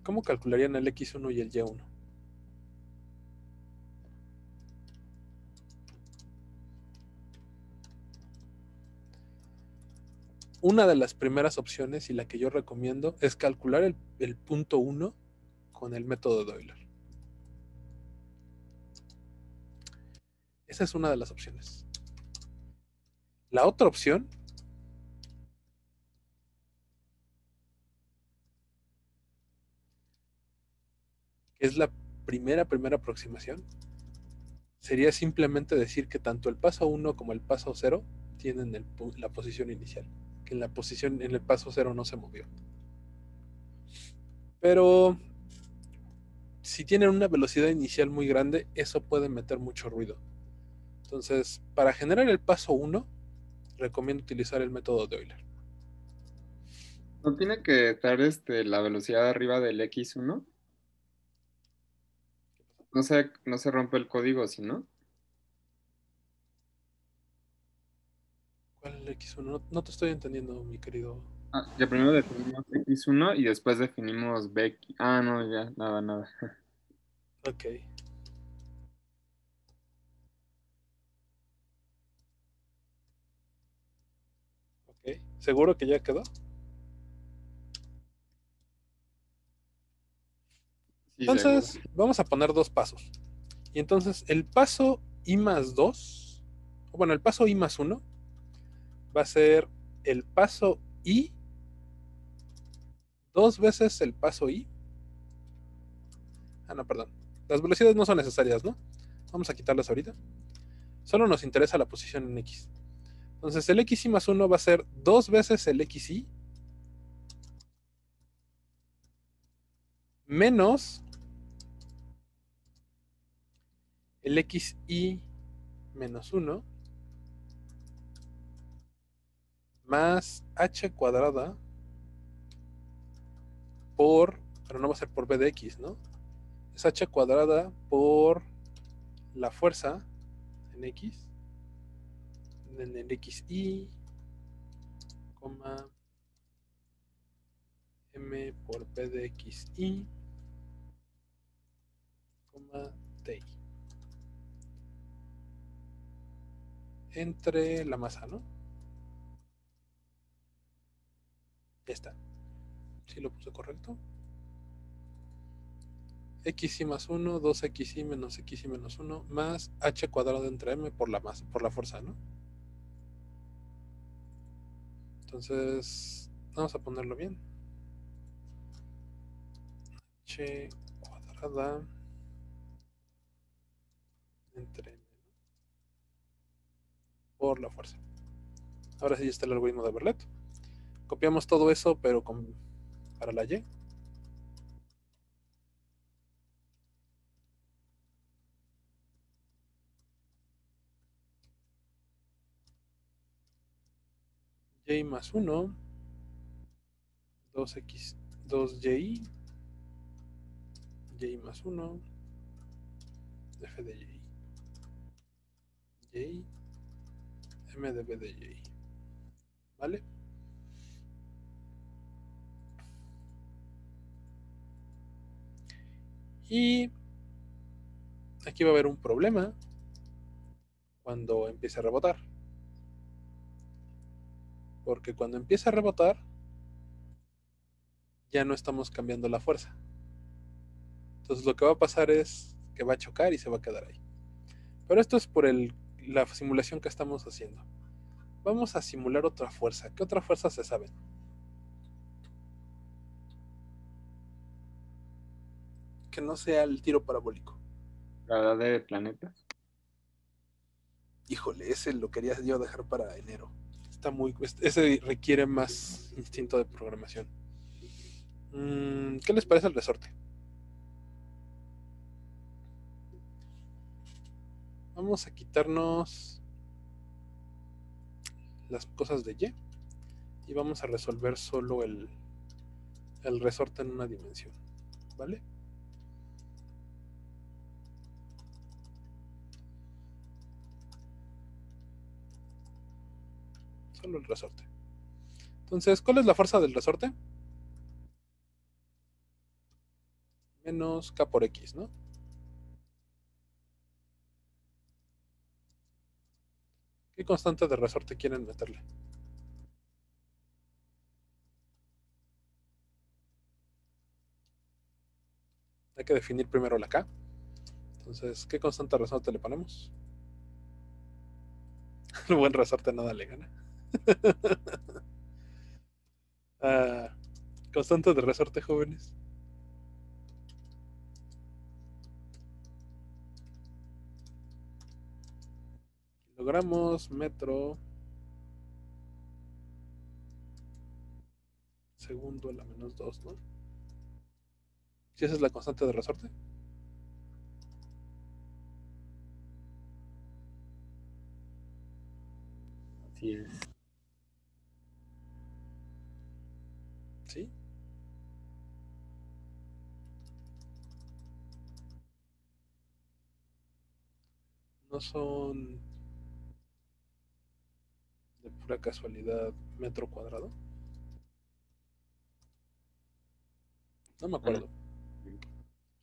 ¿Cómo calcularían el X1 y el Y1? Una de las primeras opciones y la que yo recomiendo es calcular el punto 1 con el método de Euler. Esa es una de las opciones. La otra opción que es la primera aproximación, sería simplemente decir que tanto el paso 1 como el paso 0 tienen la posición inicial, que en el paso 0 no se movió. Pero si tienen una velocidad inicial muy grande, eso puede meter mucho ruido. Entonces, para generar el paso 1, recomiendo utilizar el método de Euler. ¿No tiene que estar la velocidad arriba del X1? No se rompe el código, si no. ¿Cuál es el X1? No te estoy entendiendo, mi querido. Ah, ya primero definimos X1 y después definimos BX. Ah, no, ya, nada. Ok. Ok. ¿Seguro que ya quedó? Sí, seguro. Entonces, vamos a poner dos pasos. Y entonces, el paso I más 2, bueno, el paso I más 1, va a ser el paso I, dos veces el paso I. Ah, no, perdón. Las velocidades no son necesarias, ¿no? Vamos a quitarlas ahorita. Solo nos interesa la posición en X. Entonces, el XI más 1 va a ser dos veces el XI menos el XI menos 1 más H cuadrada pero no va a ser por B de X, ¿no? Es H cuadrada por la fuerza en X, en el XI, M por P de XI, TI. Entre la masa, ¿no? Ya está. ¿Sí lo puse correcto? XI más 1, 2XI menos XI menos 1, más H cuadrado entre M por la masa, por la fuerza, ¿no? Entonces, vamos a ponerlo bien. H cuadrada entre M por la fuerza. Ahora sí está el algoritmo de Berlet. Copiamos todo eso, pero para la Y. Y más 1, 2x, 2y, y más 1, f de y, m de b de y. ¿Vale? Y aquí va a haber un problema cuando empiece a rebotar. Porque cuando empiece a rebotar, ya no estamos cambiando la fuerza. Entonces lo que va a pasar es que va a chocar y se va a quedar ahí. Pero esto es por la simulación que estamos haciendo. Vamos a simular otra fuerza. ¿Qué otra fuerza se sabe? Que no sea el tiro parabólico. Gravedad de planetas. Híjole, ese lo quería yo dejar para enero. Ese requiere más instinto de programación. ¿Qué les parece el resorte? Vamos a quitarnos las cosas de Y vamos a resolver solo el resorte en una dimensión. ¿Vale? Solo el resorte. Entonces, ¿cuál es la fuerza del resorte? Menos K por X, ¿no? ¿Qué constante de resorte quieren meterle? Hay que definir primero la K. Entonces, ¿qué constante de resorte le ponemos? El buen resorte nada le gana. Constante de resorte, jóvenes. Kilogramos, metro, segundo a la menos 2, ¿no? ¿Si esa es la constante de resorte? Así es. ¿Sí? No son de pura casualidad metro cuadrado. No me acuerdo.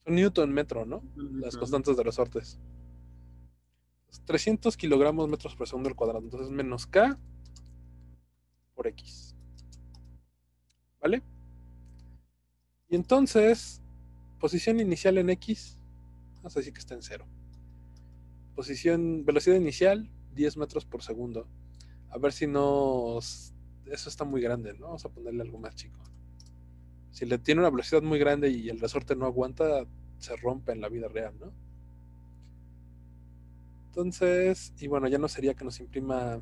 Son Newton metro, ¿no? Las constantes de resortes. 300 kilogramos metros por segundo al cuadrado. Entonces menos K por X. ¿Vale? Y entonces, posición inicial en X, vamos a decir que está en 0. Velocidad inicial, 10 metros por segundo. A ver si no... Eso está muy grande, ¿no? Vamos a ponerle algo más chico. Si le tiene una velocidad muy grande y el resorte no aguanta, se rompe en la vida real, ¿no? Entonces, y bueno, ya no sería que nos imprima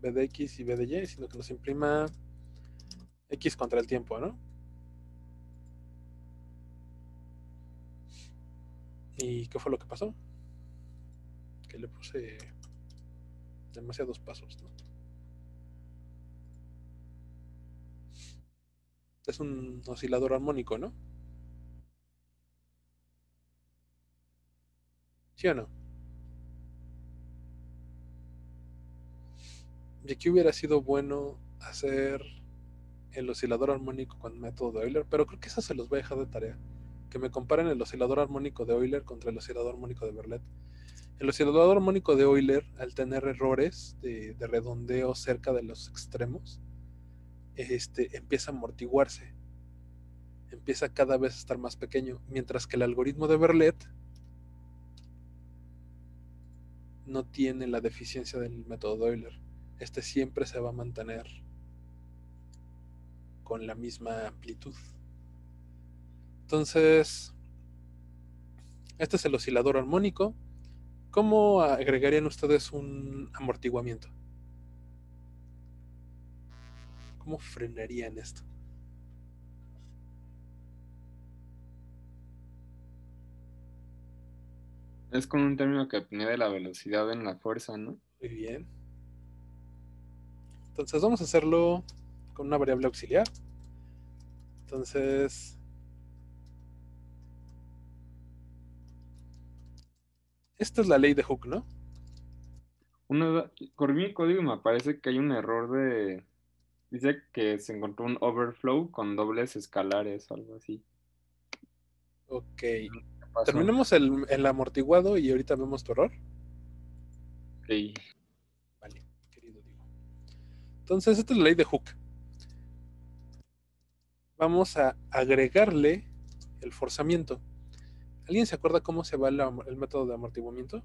B de X y B de Y, sino que nos imprima X contra el tiempo, ¿no? ¿Y qué fue lo que pasó? Que le puse demasiados pasos, ¿no? Es un oscilador armónico, ¿no? ¿Sí o no? Y aquí hubiera sido bueno hacer el oscilador armónico con método de Euler, pero creo que eso se los voy a dejar de tarea. Que me comparen el oscilador armónico de Euler contra el oscilador armónico de Verlet. El oscilador armónico de Euler, al tener errores de redondeo cerca de los extremos, empieza a amortiguarse. Empieza cada vez a estar más pequeño, mientras que el algoritmo de Verlet no tiene la deficiencia del método de Euler. Siempre se va a mantener con la misma amplitud. Entonces, este es el oscilador armónico. ¿Cómo agregarían ustedes un amortiguamiento? ¿Cómo frenarían esto? Es con un término que mide la velocidad en la fuerza, ¿no? Muy bien. Entonces vamos a hacerlo con una variable auxiliar. Entonces, esta es la ley de Hooke, ¿no? Corrí mi código y me parece que hay un error de... Dice que se encontró un overflow con dobles escalares o algo así. Ok. ¿Qué pasó? Terminemos el amortiguado y ahorita vemos tu error. Ok. Vale, querido Diego. Entonces, esta es la ley de Hooke. Vamos a agregarle el forzamiento. ¿Alguien se acuerda cómo se va el método de amortiguamiento?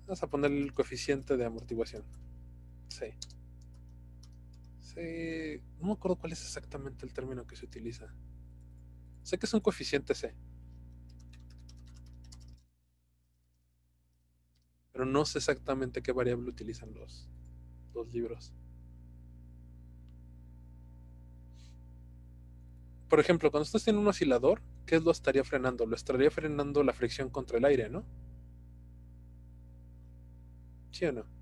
Vamos a ponerle el coeficiente de amortiguación. C. No me acuerdo cuál es exactamente el término que se utiliza. Sé que es un coeficiente C. Pero no sé exactamente qué variable utilizan los libros. Por ejemplo, cuando estás en un oscilador, ¿qué lo estaría frenando? Lo estaría frenando la fricción contra el aire, ¿no? ¿Sí o no?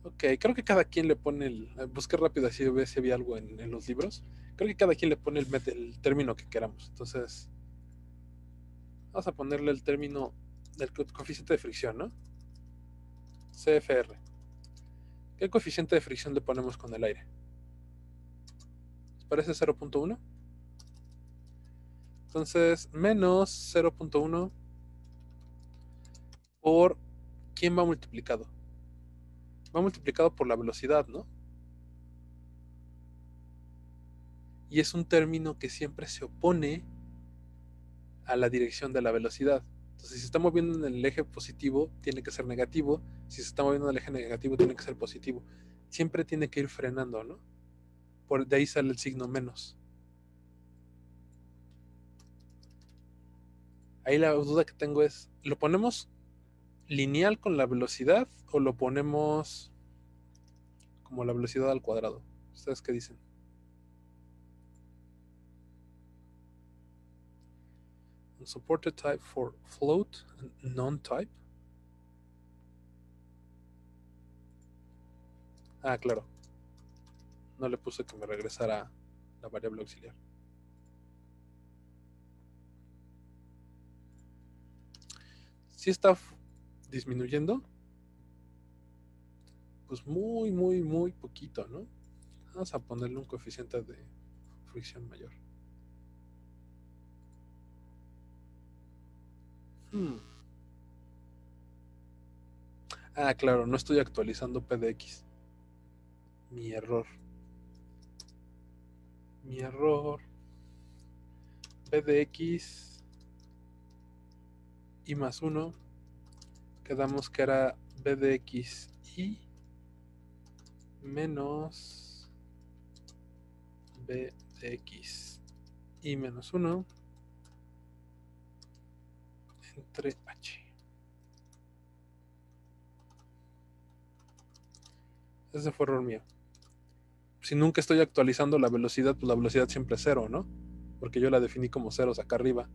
Ok, creo que cada quien le pone busqué rápido así ver si había algo en los libros. Creo que cada quien le pone el término que queramos. Entonces, vamos a ponerle el término del coeficiente de fricción, ¿no? CFR. ¿Qué coeficiente de fricción le ponemos con el aire? ¿Les parece 0.1? Entonces, menos 0.1 por ¿quién va multiplicado? Va multiplicado por la velocidad, ¿no? Y es un término que siempre se opone a la dirección de la velocidad. Entonces, si se está moviendo en el eje positivo, tiene que ser negativo. Si se está moviendo en el eje negativo, tiene que ser positivo. Siempre tiene que ir frenando, ¿no? De ahí sale el signo menos. Ahí la duda que tengo es, ¿lo ponemos lineal con la velocidad o lo ponemos como la velocidad al cuadrado? ¿Ustedes qué dicen? Unsupported type for float and non-type. Ah, claro. No le puse que me regresara la variable auxiliar. Si está disminuyendo, pues muy, muy, muy poquito, ¿no? Vamos a ponerle un coeficiente de fricción mayor. Ah, claro, no estoy actualizando PDX. Mi error. PDX y más 1. Quedamos que era BDX y menos BDX y menos 1 entre H. Ese fue error mío. Si nunca estoy actualizando la velocidad, pues la velocidad siempre es 0, ¿no? Porque yo la definí como ceros acá arriba.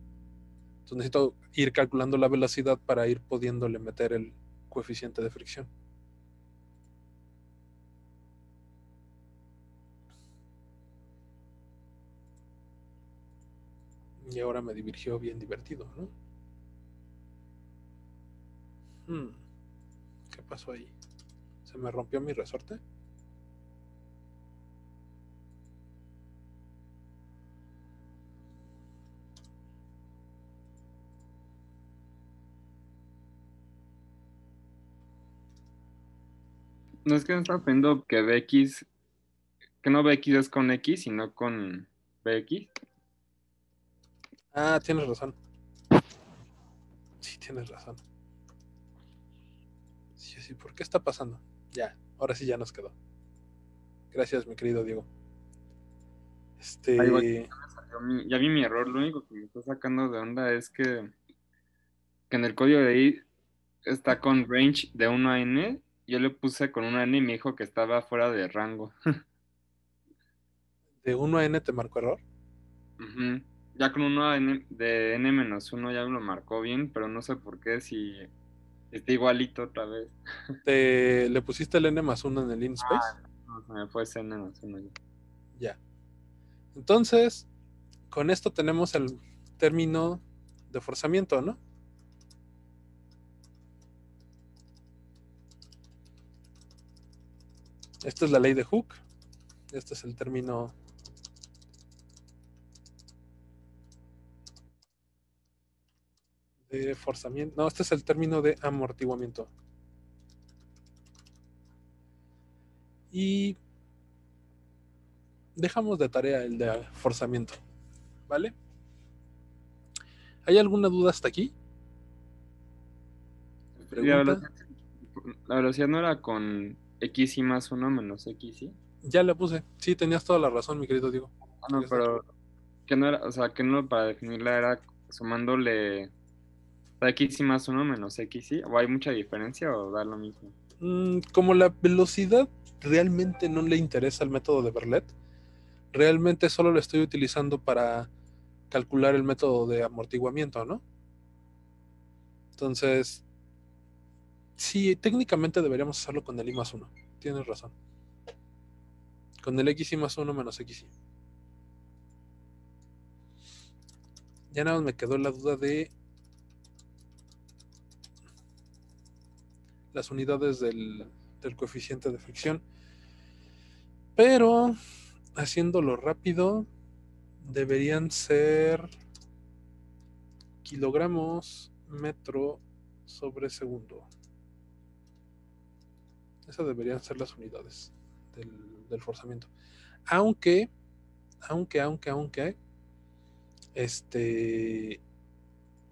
Entonces necesito ir calculando la velocidad para ir pudiéndole meter el coeficiente de fricción. Y ahora me divirtió bien divertido, ¿no? ¿Qué pasó ahí? ¿Se me rompió mi resorte? No es que no estaba viendo que BX, que no BX es con X, sino con BX. Ah, tienes razón. Sí, tienes razón. Sí, ¿por qué está pasando? Ya, ahora sí ya nos quedó. Gracias, mi querido Diego. Igual ya vi mi error. Lo único que me está sacando de onda es que en el código de ahí está con range de 1 a n. Yo le puse con una n y me dijo que estaba fuera de rango. De 1 a n te marcó error. Ujú. Ya con 1 a n de n-1 ya me lo marcó bien, pero no sé por qué si está igualito otra vez. Le pusiste el n más 1 en el InSpace. No, se me fue ese n-1 ya. Ya. Entonces, con esto tenemos el término de forzamiento, ¿no? Esta es la ley de Hooke. Este es el término de forzamiento. No, este es el término de amortiguamiento. Y dejamos de tarea el de forzamiento, ¿vale? ¿Hay alguna duda hasta aquí? Pregunta. La velocidad no era con x y más 1 menos x y. Ya le puse. Sí, tenías toda la razón, mi querido Diego. Ah, no, pero que no era, o sea, que no para definirla era sumándole x y más 1 menos x y. ¿O hay mucha diferencia o da lo mismo? Como la velocidad realmente no le interesa al método de Verlet, realmente solo lo estoy utilizando para calcular el método de amortiguamiento, ¿no? Entonces, sí, técnicamente deberíamos hacerlo con el I más 1. Tienes razón. Con el XY más 1 menos XY. Ya nada más me quedó la duda de las unidades del coeficiente de fricción. Pero, haciéndolo rápido, deberían ser kilogramos metro sobre segundo. Esas deberían ser las unidades del forzamiento. Aunque,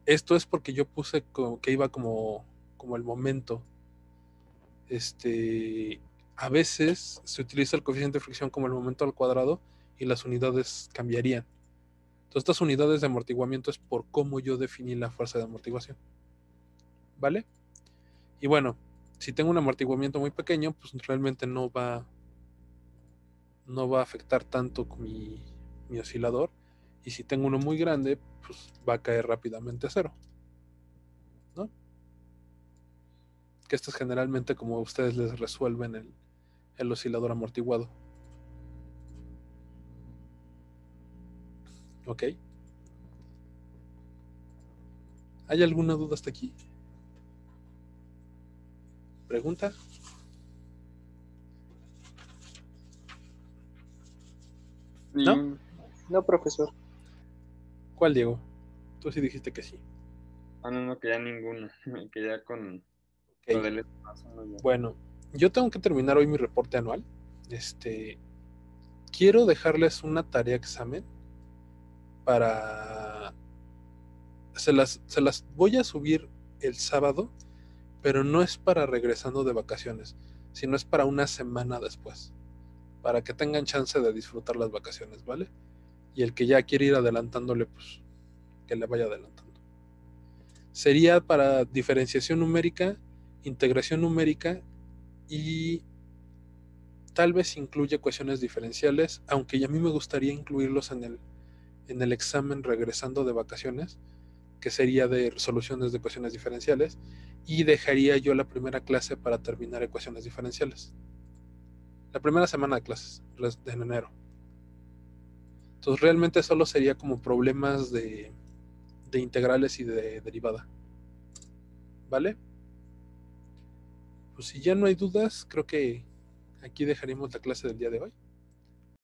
esto es porque yo puse que iba como el momento. A veces se utiliza el coeficiente de fricción como el momento al cuadrado y las unidades cambiarían. Entonces, estas unidades de amortiguamiento es por cómo yo definí la fuerza de amortiguación. ¿Vale? Y bueno, si tengo un amortiguamiento muy pequeño, pues realmente no va a afectar tanto mi oscilador. Y si tengo uno muy grande, pues va a caer rápidamente a cero, ¿no? Que esto es generalmente como ustedes les resuelven el oscilador amortiguado. ¿Ok? ¿Hay alguna duda hasta aquí? ¿Pregunta? ¿No? No, profesor. ¿Cuál, Diego? Tú sí dijiste que sí. Ah, no, que ya ninguno. Que ya con Ok. lo del más uno ya. Bueno, yo tengo que terminar hoy mi reporte anual. Quiero dejarles una tarea examen para... Se las voy a subir el sábado, pero no es para regresando de vacaciones, sino es para una semana después, para que tengan chance de disfrutar las vacaciones, ¿vale? Y el que ya quiere ir adelantándole, pues que le vaya adelantando. Sería para diferenciación numérica, integración numérica y tal vez incluya ecuaciones diferenciales, aunque a mí me gustaría incluirlos en el examen regresando de vacaciones, que sería de soluciones de ecuaciones diferenciales, y dejaría yo la primera clase para terminar ecuaciones diferenciales. La primera semana de clases, en enero. Entonces realmente solo sería como problemas de integrales y de derivada. ¿Vale? Pues si ya no hay dudas, creo que aquí dejaremos la clase del día de hoy.